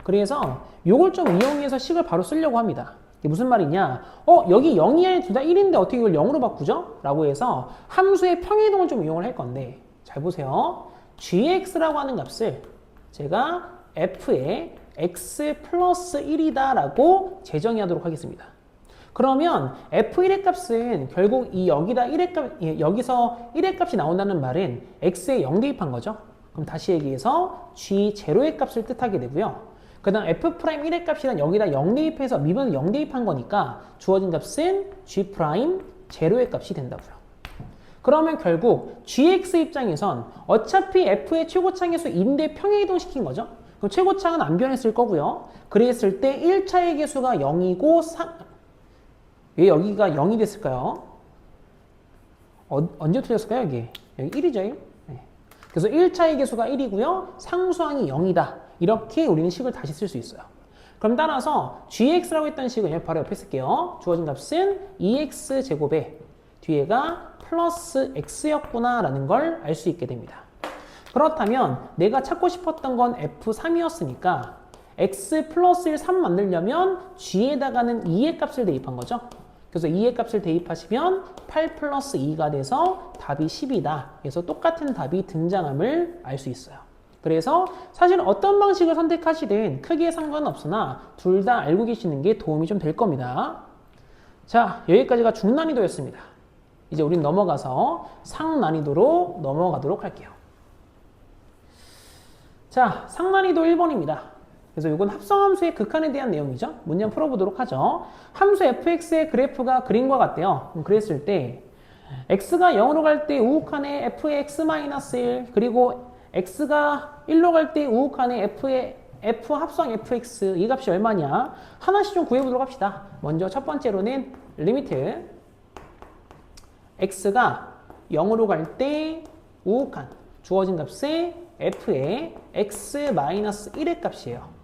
그래서 이걸 좀 이용해서 식을 바로 쓰려고 합니다. 이게 무슨 말이냐? 여기 0이 아니라 둘 다 1인데 어떻게 이걸 0으로 바꾸죠? 라고 해서 함수의 평이동을 좀 이용을 할 건데, 잘 보세요. gx라고 하는 값을 제가 f의 x 플러스 1이다 라고 재정의하도록 하겠습니다. 그러면 f1의 값은 결국 이 여기다 1의 값, 여기서 1의 값이 나온다는 말은 x에 0 대입한 거죠. 그럼 다시 얘기해서 g0의 값을 뜻하게 되고요. 그 다음 f'1의 값이란 여기다 0 대입해서 미분을 0 대입한 거니까 주어진 값은 g'0의 값이 된다고요. 그러면 결국 gx 입장에선 어차피 f의 최고차의 수 인데 평행이동시킨 거죠. 그럼 최고차는 안 변했을 거고요. 그랬을 때 1차의 개수가 0이고 왜 여기가 0이 됐을까요? 언제 틀렸을까요? 여기 1이죠. 1? 네. 그래서 1차의 개수가 1이고요. 상수항이 0이다. 이렇게 우리는 식을 다시 쓸 수 있어요. 그럼 따라서 gx라고 했던 식은 바로 옆에 쓸게요. 주어진 값은 2x 제곱에 뒤에가 플러스 x였구나 라는 걸 알 수 있게 됩니다. 그렇다면 내가 찾고 싶었던 건 f3이었으니까 x 플러스 1, 3 만들려면 g에다가는 2의 값을 대입한 거죠. 그래서 2의 값을 대입하시면 8 플러스 2가 돼서 답이 10이다. 그래서 똑같은 답이 등장함을 알 수 있어요. 그래서 사실 어떤 방식을 선택하시든 크게 상관없으나 둘 다 알고 계시는 게 도움이 좀 될 겁니다. 자, 여기까지가 중난이도였습니다. 이제 우린 넘어가서 상난이도로 넘어가도록 할게요. 자, 상난이도 1번입니다. 그래서 이건 합성함수의 극한에 대한 내용이죠. 문제 풀어보도록 하죠. 함수 fx의 그래프가 그림과 같대요. 그랬을 때 x가 0으로 갈 때 우극한의 f의 x-1 그리고 x가 1로 갈 때 우극한의 f의 f 합성 fx 이 값이 얼마냐? 하나씩 좀 구해보도록 합시다. 먼저 첫 번째로는 리미트 x가 0으로 갈 때 우극한 주어진 값의 f의 x-1의 값이에요.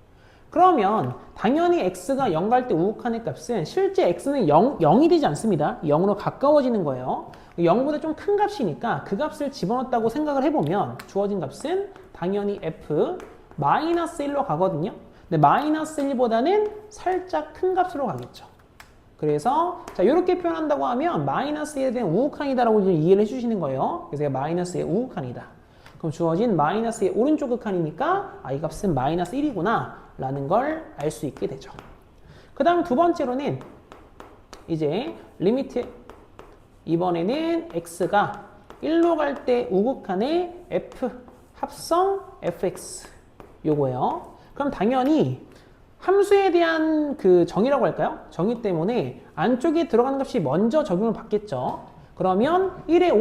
그러면 당연히 x가 0 갈 때 우극한의 값은 실제 x는 0이 되지 않습니다. 0으로 가까워지는 거예요. 0보다 좀 큰 값이니까 그 값을 집어넣었다고 생각을 해보면 주어진 값은 당연히 f-1로 가거든요. 근데 마이너스 1보다는 살짝 큰 값으로 가겠죠. 그래서 자 이렇게 표현한다고 하면 마이너스 1에 대한 우극한이다라고 이해를 해주시는 거예요. 그래서 마이너스의 우극한이다. 그럼 주어진 마이너스의 오른쪽 극한이니까 이 값은 마이너스 1이구나 라는 걸 알 수 있게 되죠. 그 다음 두 번째로는 이제 리미트 이번에는 x가 1로 갈 때 우극한의 f 합성 fx 요거예요. 그럼 당연히 함수에 대한 그 정의라고 할까요? 정의 때문에 안쪽에 들어가는 값이 먼저 적용을 받겠죠. 그러면 1의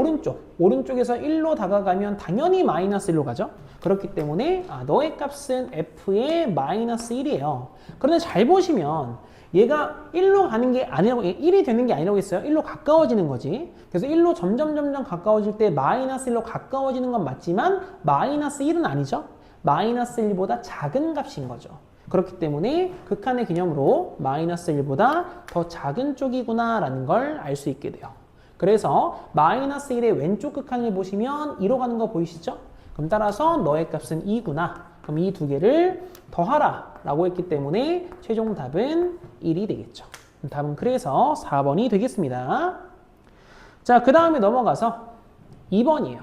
오른쪽에서 1로 다가가면 당연히 마이너스 1로 가죠. 그렇기 때문에 너의 값은 f의 마이너스 1이에요. 그런데 잘 보시면 얘가 1로 가는 게 아니라고, 1이 되는 게 아니라고 했어요. 1로 가까워지는 거지. 그래서 1로 점점 가까워질 때 마이너스 1로 가까워지는 건 맞지만 마이너스 1은 아니죠. 마이너스 1보다 작은 값인 거죠. 그렇기 때문에 극한의 개념으로 마이너스 1보다 더 작은 쪽이구나 라는 걸 알 수 있게 돼요. 그래서 마이너스 1의 왼쪽 극한을 보시면 2로 가는 거 보이시죠? 그럼 따라서 너의 값은 2구나. 그럼 이 두 개를 더하라 라고 했기 때문에 최종 답은 1이 되겠죠. 답은 그래서 4번이 되겠습니다. 자, 그 다음에 넘어가서 2번이에요.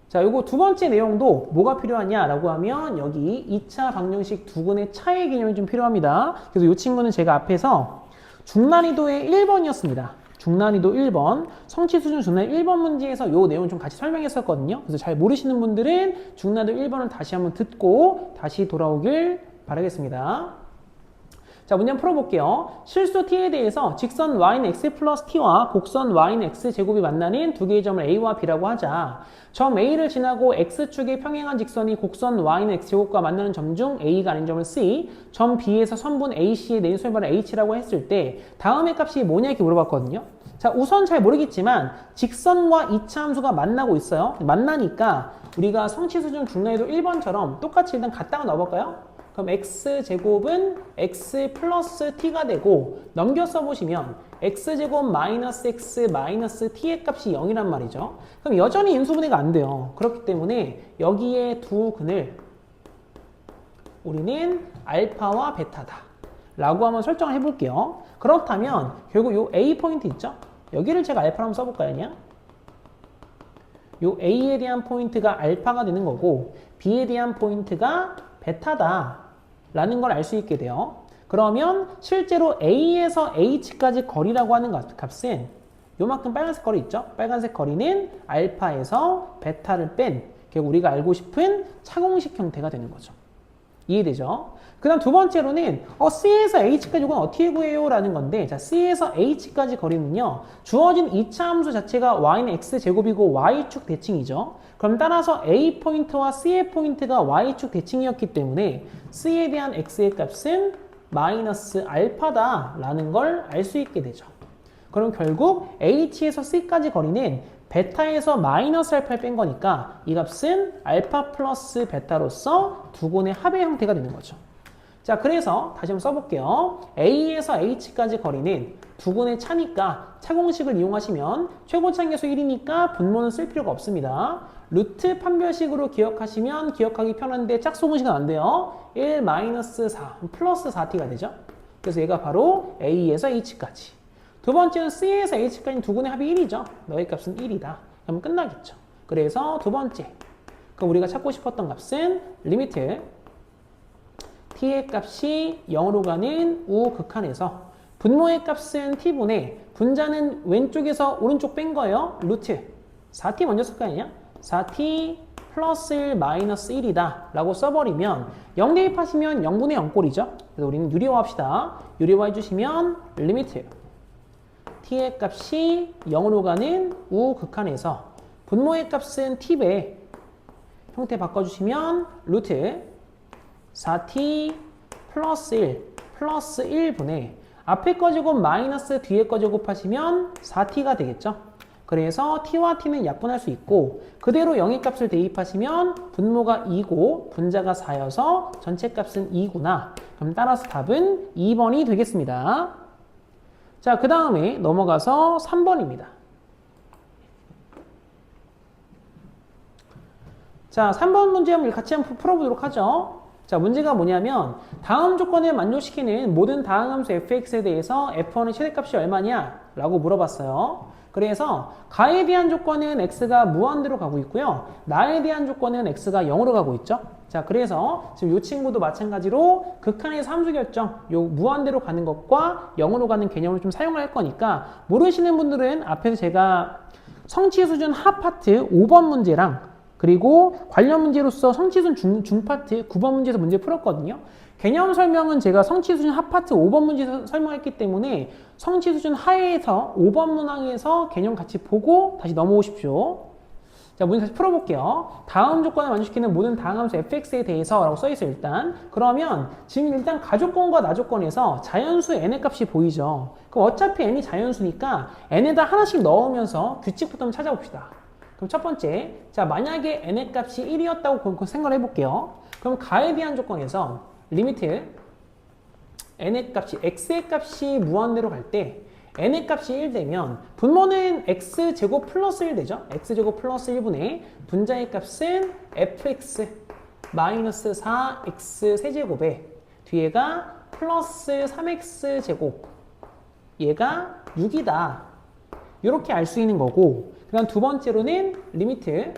자, 요거 두 번째 내용도 뭐가 필요하냐라고 하면 여기 2차 방정식 두근의 차의 개념이 좀 필요합니다. 그래서 이 친구는 제가 앞에서 중난이도의 1번이었습니다. 중난이도 1번, 성취수준 중난이도 1번 문제에서 요 내용 좀 같이 설명했었거든요. 그래서 잘 모르시는 분들은 중난이도 1번을 다시 한번 듣고 다시 돌아오길 바라겠습니다. 자, 문제 한번 풀어볼게요. 실수 t에 대해서 직선 y는 x 플러스 t와 곡선 y는 x 제곱이 만나는 두 개의 점을 a와 b라고 하자. 점 a를 지나고 x축에 평행한 직선이 곡선 y는 x 제곱과 만나는 점 중 a가 아닌 점을 c, 점 b에서 선분 ac의 내인솔바를 h라고 했을 때 다음의 값이 뭐냐 이렇게 물어봤거든요. 자, 우선 잘 모르겠지만 직선과 2차 함수가 만나고 있어요. 만나니까 우리가 성취수준 중난이도 1번처럼 똑같이 일단 갖다가 넣어볼까요? 그럼 x제곱은 x 플러스 t가 되고 넘겨 써보시면 x제곱 마이너스 x 마이너스 t의 값이 0이란 말이죠. 그럼 여전히 인수분해가 안 돼요. 그렇기 때문에 여기에 두 근을 우리는 알파와 베타다 라고 한번 설정을 해볼게요. 그렇다면 결국 요 A 포인트 있죠? 여기를 제가 알파로 한번 써볼까요? 그냥? 요 A에 대한 포인트가 알파가 되는 거고 B에 대한 포인트가 베타다 라는 걸 알 수 있게 돼요. 그러면 실제로 A에서 H까지 거리라고 하는 값은 요만큼 빨간색 거리 있죠? 빨간색 거리는 알파에서 베타를 뺀 결국 우리가 알고 싶은 차공식 형태가 되는 거죠. 이해되죠? 그 다음 두 번째로는 C에서 H까지 이건 어떻게 구해요? 라는 건데 자, C에서 H까지 거리는요 주어진 2차 함수 자체가 y는 x제곱이고 y축 대칭이죠. 그럼 따라서 A 포인트와 C의 포인트가 y축 대칭이었기 때문에 C에 대한 x의 값은 마이너스 알파다 라는 걸 알 수 있게 되죠. 그럼 결국 H에서 C까지 거리는 베타에서 마이너스 알파를 뺀 거니까 이 값은 알파 플러스 베타로서 두 곤의 합의 형태가 되는 거죠. 자, 그래서 다시 한번 써볼게요. A에서 H까지 거리는 두 곤의 차니까 차공식을 이용하시면 최고차계수 1이니까 분모는 쓸 필요가 없습니다. 루트 판별식으로 기억하시면 기억하기 편한데 짝수공식은 안 돼요. 1 마이너스 4 플러스 4t가 되죠. 그래서 얘가 바로 A에서 H까지. 두 번째는 C에서 H까지 두 곤의 합이 1이죠. 너의 값은 1이다. 그럼 끝나겠죠. 그래서 두 번째. 그럼 우리가 찾고 싶었던 값은 리미트 t의 값이 0으로 가는 우극한에서 분모의 값은 t분의 분자는 왼쪽에서 오른쪽 뺀 거예요. 루트 4t 먼저 쓸 거 아니냐? 4t 플러스 1 마이너스 1이다 라고 써버리면 0 대입하시면 0분의 0꼴이죠. 그래서 우리는 유리화합시다. 유리화 해주시면 리미트 t의 값이 0으로 가는 우극한에서 분모의 값은 t배 형태 바꿔주시면 루트 4t 플러스 1 플러스 1분의 앞에 거 제곱 마이너스 뒤에 거 제곱하시면 4t가 되겠죠. 그래서 t와 t는 약분할 수 있고 그대로 0의 값을 대입하시면 분모가 2고 분자가 4여서 전체 값은 2구나. 그럼 따라서 답은 2번이 되겠습니다. 자, 그 다음에 넘어가서 3번입니다. 자, 3번 문제 한번 같이 한번 풀어보도록 하죠. 자, 문제가 뭐냐면 다음 조건을 만족시키는 모든 다항함수 fx에 대해서 f1의 최대값이 얼마냐? 라고 물어봤어요. 그래서 가에 대한 조건은 x가 무한대로 가고 있고요. 나에 대한 조건은 x가 0으로 가고 있죠. 자, 그래서 지금 이 친구도 마찬가지로 극한에서 함수 결정, 요 무한대로 가는 것과 0으로 가는 개념을 좀 사용할 거니까 모르시는 분들은 앞에서 제가 성취 수준 하 파트 5번 문제랑 그리고 관련 문제로서 성취 수준 중파트 9번 문제에서 문제 풀었거든요. 개념 설명은 제가 성취 수준 하 파트 5번 문제에서 설명했기 때문에 성취 수준 하에서 5번 문항에서 개념 같이 보고 다시 넘어오십시오. 자, 문제 다시 풀어볼게요. 다음 조건을 만족시키는 모든 다항함수 fx에 대해서 라고 써있어요, 일단. 그러면 지금 일단 가조건과 나조건에서 자연수 n의 값이 보이죠. 그럼 어차피 n이 자연수니까 n에다 하나씩 넣으면서 규칙부터 한번 찾아봅시다. 그럼 첫 번째, 자, 만약에 n의 값이 1이었다고 생각을 해볼게요. 그럼 가에 대한 조건에서 리미트 n의 값이 x의 값이 무한대로 갈 때 n의 값이 1 되면 분모는 x제곱 플러스 1 되죠. x제곱 플러스 1분의 분자의 값은 fx 마이너스 4x 세제곱에 뒤에가 플러스 3x 제곱 얘가 6이다. 이렇게 알 수 있는 거고 그 다음 두 번째로는 리미트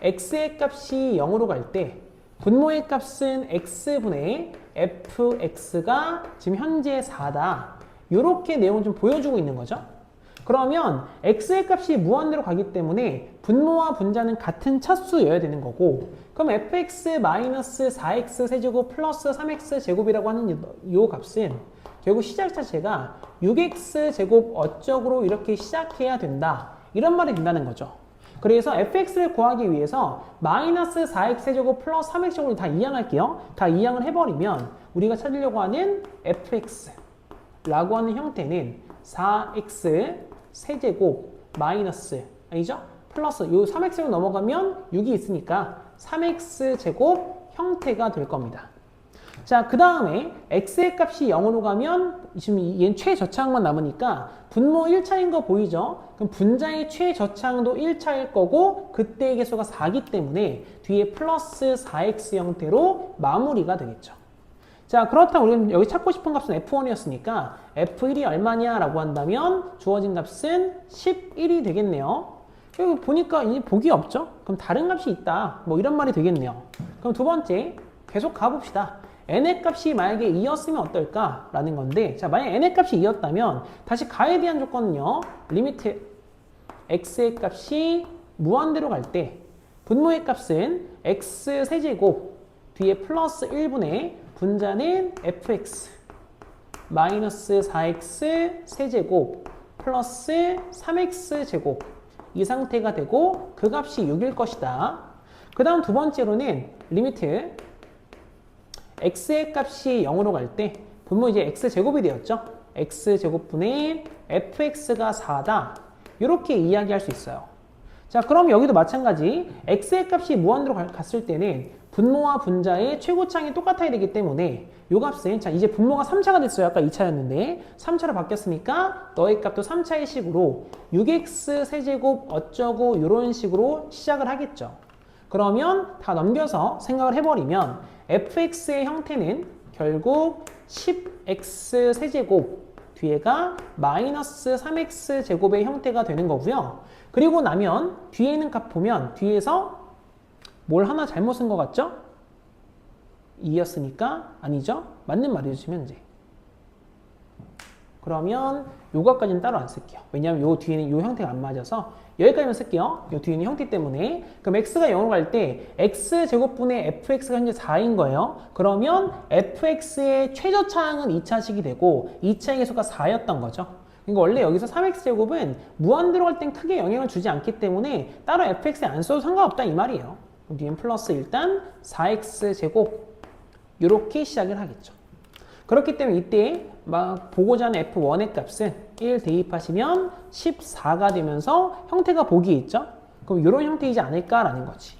x의 값이 0으로 갈 때 분모의 값은 x분의 fx가 지금 현재 4다. 이렇게 내용을 좀 보여주고 있는 거죠. 그러면 x의 값이 무한대로 가기 때문에 분모와 분자는 같은 차수여야 되는 거고 그럼 fx-4x 세제곱 플러스 3x 제곱이라고 하는 이 값은 결국 시작 자체가 6x 제곱 어적으로 이렇게 시작해야 된다. 이런 말이 된다는 거죠. 그래서 fx를 구하기 위해서 마이너스 4x 세제곱 플러스 3x 제곱을 다 이항할게요. 다 이항을 해버리면 우리가 찾으려고 하는 fx라고 하는 형태는 4x 세제곱 마이너스 아니죠? 플러스 요 3x로 넘어가면 6이 있으니까 3x 제곱 형태가 될 겁니다. 자, 그 다음에 x의 값이 0으로 가면 지금 얘는 최저차항만 남으니까 분모 1차인 거 보이죠? 그럼 분자의 최저차항도 1차일 거고 그때의 개수가 4기 때문에 뒤에 플러스 4x 형태로 마무리가 되겠죠. 자, 그렇다면 우리는 여기 찾고 싶은 값은 F1이었으니까 F1이 얼마냐 라고 한다면 주어진 값은 11이 되겠네요. 여기 보니까 이제 복이 없죠? 그럼 다른 값이 있다. 뭐 이런 말이 되겠네요. 그럼 두 번째 계속 가봅시다. n의 값이 만약에 2였으면 어떨까? 라는 건데, 자, 만약에 n의 값이 2였다면 다시 가에 대한 조건은요. 리미트 x의 값이 무한대로 갈 때 분모의 값은 x 세제곱 뒤에 플러스 1분의 분자는 fx 마이너스 4x 세제곱 플러스 3x 제곱 이 상태가 되고 그 값이 6일 것이다. 그 다음 두 번째로는 리미트 x의 값이 0으로 갈 때 분모 이제 x제곱이 되었죠. x제곱분의 fx가 4다. 이렇게 이야기할 수 있어요. 자, 그럼 여기도 마찬가지 x의 값이 무한대로 갔을 때는 분모와 분자의 최고차항이 똑같아야 되기 때문에 이 값은 자 이제 분모가 3차가 됐어요. 아까 2차였는데 3차로 바뀌었으니까 너의 값도 3차의 식으로 6x 세제곱 어쩌고 이런 식으로 시작을 하겠죠. 그러면 다 넘겨서 생각을 해버리면 fx의 형태는 결국 10x 세제곱 뒤에가 마이너스 3x 제곱의 형태가 되는 거고요. 그리고 나면 뒤에 있는 값 보면 뒤에서 뭘 하나 잘못 쓴 것 같죠? 2였으니까 아니죠? 맞는 말이죠, 현재. 그러면 요거까지는 따로 안 쓸게요. 왜냐하면 요 뒤에는 요 형태가 안 맞아서 여기까지만 쓸게요. 요 뒤에는 형태 때문에. 그럼 x가 0으로 갈 때 x제곱분의 fx가 현재 4인 거예요. 그러면 fx의 최저차항은 2차식이 되고 2차의 개수가 4였던 거죠. 그러니까 원래 여기서 3x제곱은 무한대로 갈 땐 크게 영향을 주지 않기 때문에 따로 fx에 안 써도 상관없다 이 말이에요. 그럼 뒤엔 플러스 일단 4x제곱 이렇게 시작을 하겠죠. 그렇기 때문에 이때 막 보고자 하는 f1의 값은 1 대입하시면 14가 되면서 형태가 복이 있죠. 그럼 이런 형태이지 않을까라는 거지.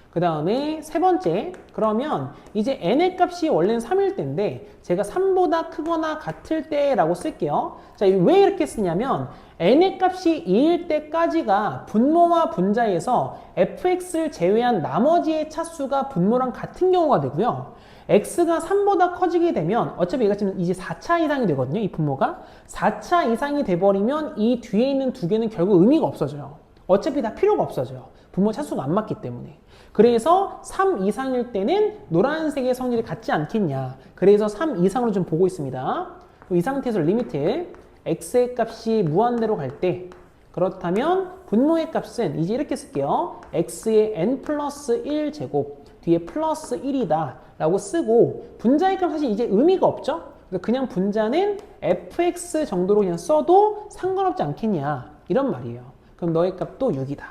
그 다음에 세 번째, 그러면 이제 n의 값이 원래는 3일 때인데 제가 3보다 크거나 같을 때라고 쓸게요. 자, 왜 이렇게 쓰냐면 n의 값이 2일 때까지가 분모와 분자에서 fx를 제외한 나머지의 차수가 분모랑 같은 경우가 되고요. x가 3보다 커지게 되면 어차피 얘가 지금 이제 4차 이상이 되거든요. 이 분모가 4차 이상이 돼버리면 이 뒤에 있는 두 개는 결국 의미가 없어져요. 어차피 다 필요가 없어져요. 분모 차수가 안 맞기 때문에. 그래서 3 이상일 때는 노란색의 성질이 같지 않겠냐. 그래서 3 이상으로 좀 보고 있습니다. 이 상태에서 리미트 x의 값이 무한대로 갈 때 그렇다면 분모의 값은 이제 이렇게 쓸게요. x의 n 플러스 1 제곱 뒤에 플러스 1이다 라고 쓰고 분자의 값 사실 이제 의미가 없죠. 그냥 분자는 fx 정도로 그냥 써도 상관없지 않겠냐 이런 말이에요. 그럼 너의 값도 6이다.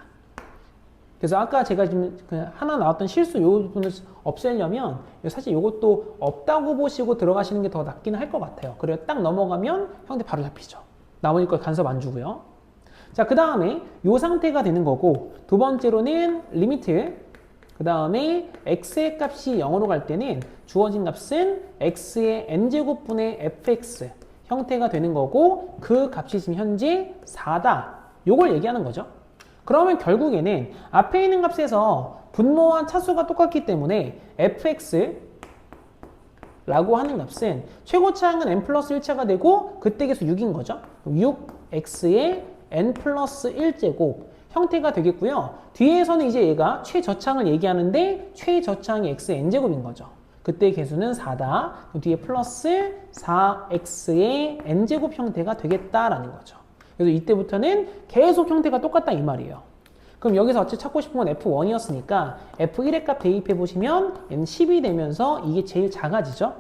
그래서 아까 제가 지금 하나 나왔던 실수 요 부분을 없애려면 사실 이것도 없다고 보시고 들어가시는 게 더 낫긴 할 것 같아요. 그래야 딱 넘어가면 형태 바로 잡히죠. 나머지 걸 간섭 안 주고요. 자, 그 다음에 이 상태가 되는 거고 두 번째로는 리미트 그 다음에 x의 값이 0으로 갈 때는 주어진 값은 x의 n제곱분의 fx 형태가 되는 거고 그 값이 지금 현재 4다. 요걸 얘기하는 거죠. 그러면 결국에는 앞에 있는 값에서 분모와 차수가 똑같기 때문에 fx 라고 하는 값은 최고차항은 n 플러스 1차가 되고 그때 계수 6인 거죠. 6x의 n 플러스 1제곱 형태가 되겠고요. 뒤에서는 이제 얘가 최저차항을 얘기하는데 최저차항이 x의 n제곱인 거죠. 그때 개수는 4다. 뒤에 플러스 4x의 n제곱 형태가 되겠다라는 거죠. 그래서 이때부터는 계속 형태가 똑같다 이 말이에요. 그럼 여기서 어차피 찾고 싶은 건 F1이었으니까 F1의 값 대입해 보시면 얘는 10이 되면서 이게 제일 작아지죠.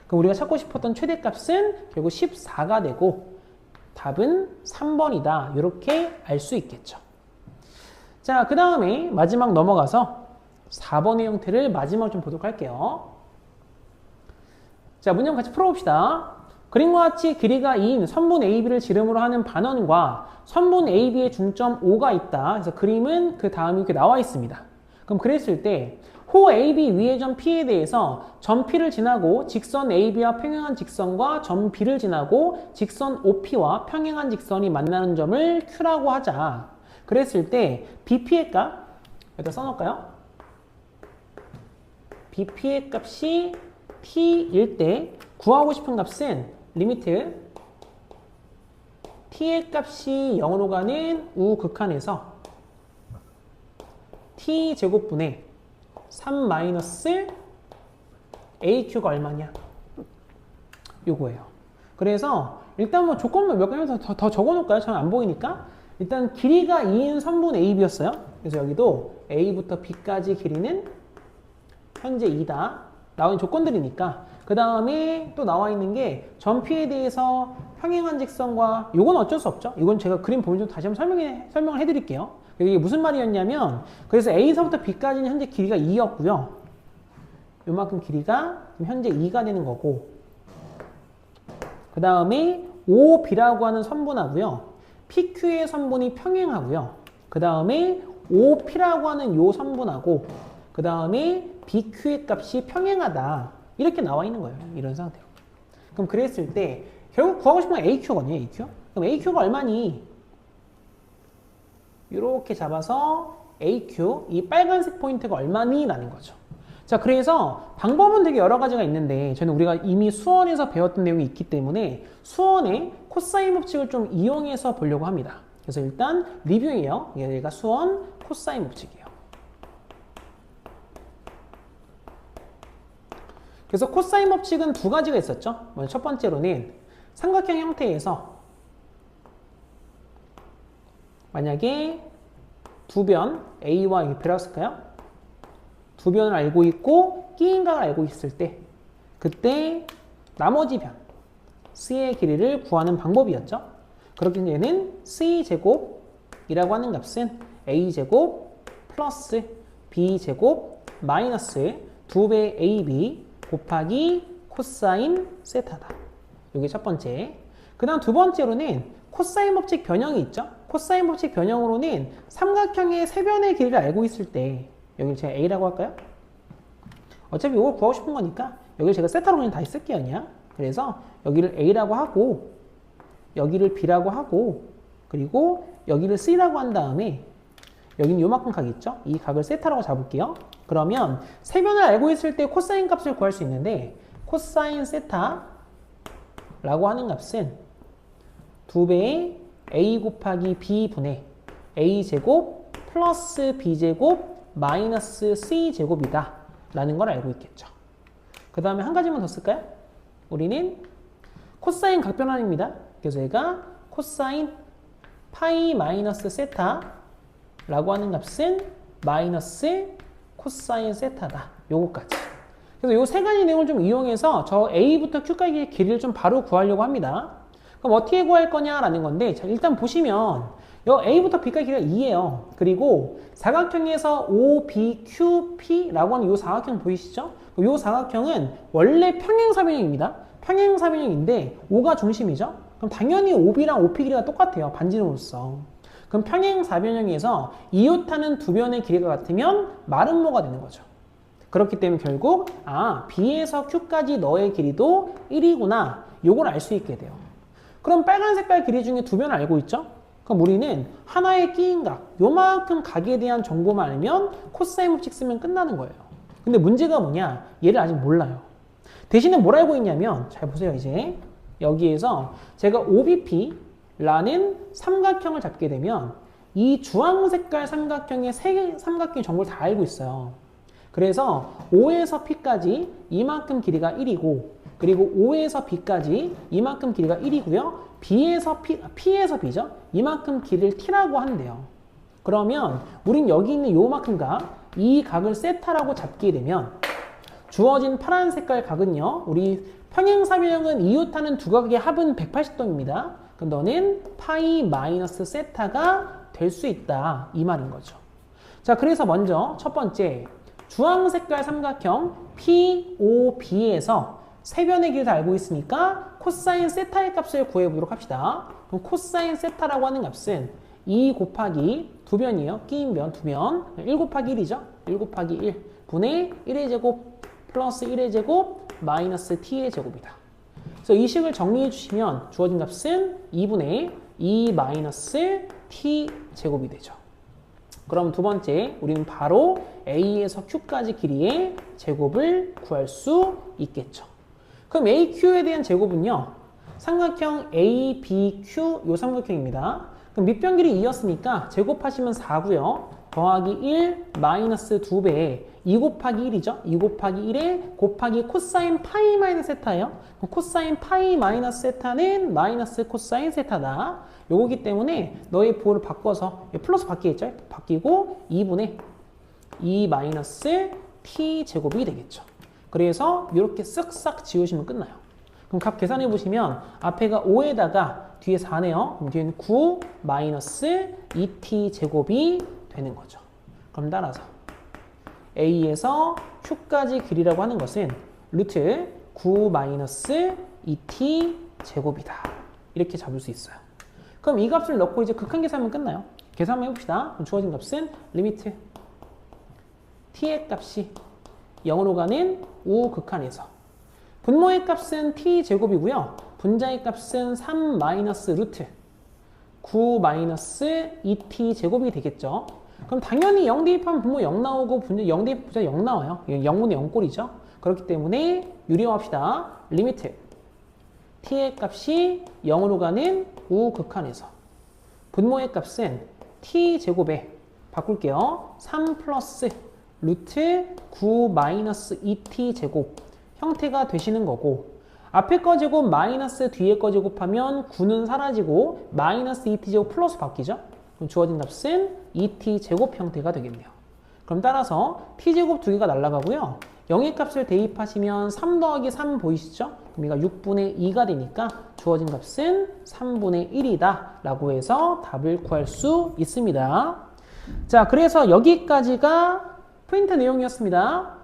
그럼 우리가 찾고 싶었던 최대값은 결국 14가 되고 답은 3번이다. 이렇게 알 수 있겠죠. 자, 그 다음에 마지막 넘어가서 4번의 형태를 마지막으로 좀 보도록 할게요. 자, 문제 같이 풀어봅시다. 그림과 같이 길이가 2인 선분 AB를 지름으로 하는 반원과 선분 AB의 중점 O가 있다. 그래서 그림은 그 다음이 이렇게 나와 있습니다. 그럼 그랬을 때 호 AB 위의 점 P에 대해서 점 P를 지나고 직선 AB와 평행한 직선과 점 B를 지나고 직선 OP와 평행한 직선이 만나는 점을 Q라고 하자. 그랬을 때 BP의 값 여기다 써놓을까요? BP의 값이 T일 때 구하고 싶은 값은 리미트 T의 값이 0으로 가는 우극한에서 T제곱분의 3 마이너스 AQ가 얼마냐? 요거예요. 그래서 일단 뭐 조건만 몇 가지 더 적어놓을까요? 잘 안 보이니까. 일단 길이가 2인 선분 AB였어요. 그래서 여기도 A부터 B까지 길이는 현재 2다. 나온 조건들이니까. 그 다음에 또 나와 있는 게 점 P에 대해서 평행한 직선과 요건 어쩔 수 없죠. 이건 제가 그림 보면 좀 다시 한번 설명을 해드릴게요. 이게 무슨 말이었냐면 그래서 A서부터 B까지는 현재 길이가 2였고요. 요만큼 길이가 현재 2가 되는 거고 그 다음에 OB라고 하는 선분하고요. PQ의 선분이 평행하고요. 그 다음에 OP라고 하는 요 선분하고 그 다음에 BQ의 값이 평행하다. 이렇게 나와 있는 거예요. 이런 상태로. 그럼 그랬을 때 결국 구하고 싶은 건 AQ거든요. AQ. 그럼 AQ가 얼마니? 이렇게 잡아서 AQ, 이 빨간색 포인트가 얼마니? 라는 거죠. 자, 그래서 방법은 되게 여러 가지가 있는데 저는 우리가 이미 수원에서 배웠던 내용이 있기 때문에 수원의 코사인 법칙을 좀 이용해서 보려고 합니다. 그래서 일단 리뷰예요. 얘가 수원 코사인 법칙이에요. 그래서 코사인 법칙은 두 가지가 있었죠. 먼저 첫 번째로는 삼각형 형태에서 만약에 두 변 A와 B라고 쓸까요? 두 변을 알고 있고 끼인 각을 알고 있을 때 그때 나머지 변 C의 길이를 구하는 방법이었죠. 그렇기 때문에 얘는 C제곱이라고 하는 값은 A제곱 플러스 B제곱 마이너스 2배 AB 곱하기 코사인 세타다. 이게 첫 번째. 그 다음 두 번째로는 코사인 법칙 변형이 있죠. 코사인 법칙 변형으로는 삼각형의 세 변의 길이를 알고 있을 때 여기를 제가 A라고 할까요? 어차피 이걸 구하고 싶은 거니까 여기를 제가 세타로 그냥 다시 쓸게요. 그냥. 그래서 여기를 A라고 하고 여기를 B라고 하고 그리고 여기를 C라고 한 다음에 여기는 요만큼 각이 있죠? 이 각을 세타라고 잡을게요. 그러면 세 변을 알고 있을 때 코사인 값을 구할 수 있는데 코사인 세타라고 하는 값은 2배의 A 곱하기 B분의 A제곱 플러스 B제곱 마이너스 C제곱이다 라는 걸 알고 있겠죠. 그 다음에 한 가지만 더 쓸까요? 우리는 코사인 각변환입니다. 그래서 얘가 코사인 파이 마이너스 세타라고 하는 값은 마이너스 코사인 세타다. 요거까지. 그래서 요 세 가지 내용을 좀 이용해서 저 A부터 Q까지의 길이를 좀 바로 구하려고 합니다. 그럼 어떻게 구할 거냐라는 건데 자, 일단 보시면 요 A부터 B까지 길이가 2예요. 그리고 사각형에서 OBQP라고 하는 요 사각형 보이시죠? 요 사각형은 원래 평행사변형입니다. 평행사변형인데 O가 중심이죠? 그럼 당연히 OB랑 OP 길이가 똑같아요. 반지름으로서. 그럼 평행사변형에서 이웃하는 두 변의 길이가 같으면 마름모가 되는 거죠. 그렇기 때문에 결국 B에서 Q까지 너의 길이도 1이구나. 요걸 알 수 있게 돼요. 그럼 빨간 색깔 길이 중에 두 변을 알고 있죠? 그럼 우리는 하나의 끼인 각, 요만큼 각에 대한 정보만 알면 코사인 법칙 쓰면 끝나는 거예요. 근데 문제가 뭐냐? 얘를 아직 몰라요. 대신에 뭘 알고 있냐면 잘 보세요. 이제 여기에서 제가 OBP라는 삼각형을 잡게 되면 이 주황 색깔 삼각형의 세 삼각형 정보를 다 알고 있어요. 그래서 O에서 P까지 이만큼 길이가 1이고 그리고 O에서 B까지 이만큼 길이가 1이고요. P에서 B죠. 이만큼 길이를 T라고 한대요. 그러면 우린 여기 있는 요만큼 각, 이 각을 세타라고 잡게 되면 주어진 파란 색깔 각은요. 우리 평행사변형은 이웃하는 두 각의 합은 180도입니다. 그럼 너는 파이 마이너스 세타가 될 수 있다. 이 말인 거죠. 자, 그래서 먼저 첫 번째 주황 색깔 삼각형 POB에서 세 변의 길이를 알고 있으니까 코사인 세타의 값을 구해보도록 합시다. 그럼 코사인 세타라고 하는 값은 2 곱하기 두 변이에요. 끼인 변, 두 변. 1 곱하기 1이죠. 1 곱하기 1 분의 1의 제곱 플러스 1의 제곱 마이너스 t의 제곱이다. 그래서 이 식을 정리해 주시면 주어진 값은 2분의 2 마이너스 t 제곱이 되죠. 그럼 두 번째, 우리는 바로 a에서 q까지 길이의 제곱을 구할 수 있겠죠. 그럼 AQ에 대한 제곱은요. 삼각형 ABQ 요 삼각형입니다. 그럼 밑변 길이 2였으니까 제곱하시면 4고요. 더하기 1 마이너스 2배 2 곱하기 1이죠. 2 곱하기 1에 곱하기 코사인 파이 마이너스 세타예요. 코사인 파이 마이너스 세타는 마이너스 코사인 세타다. 요거기 때문에 너의 부호를 바꿔서 플러스 바뀌겠죠. 바뀌고 2분의 2 마이너스 t 제곱이 되겠죠. 그래서 이렇게 쓱싹 지우시면 끝나요. 그럼 값 계산해 보시면 앞에가 5에다가 뒤에 4네요. 그럼 뒤에는 9 마이너스 2t 제곱이 되는 거죠. 그럼 따라서 a에서 q까지 길이라고 하는 것은 루트 9 마이너스 2t 제곱이다. 이렇게 잡을 수 있어요. 그럼 이 값을 넣고 이제 극한 계산하면 끝나요. 계산 한번 해봅시다. 그럼 주어진 값은 리미트 t의 값이 0으로 가는 우극한에서 분모의 값은 t 제곱이고요. 분자의 값은 3 마이너스 루트 9 마이너스 2t 제곱이 되겠죠. 그럼 당연히 0 대입하면 분모 0 나오고 분자 0 대입 분자 0 나와요. 0분의 0꼴이죠. 그렇기 때문에 유리화합시다. 리미트 t의 값이 0으로 가는 우극한에서 분모의 값은 t 제곱에 바꿀게요. 3 플러스 루트 9 마이너스 2t 제곱 형태가 되시는 거고 앞에 거 제곱 마이너스 뒤에 거 제곱하면 9는 사라지고 마이너스 2t 제곱 플러스 바뀌죠. 그럼 주어진 값은 2t 제곱 형태가 되겠네요. 그럼 따라서 t 제곱 두 개가 날아가고요. 0의 값을 대입하시면 3 더하기 3 보이시죠? 그럼 얘가 6분의 2가 되니까 주어진 값은 3분의 1이다 라고 해서 답을 구할 수 있습니다. 자, 그래서 여기까지가 프린트 내용이었습니다.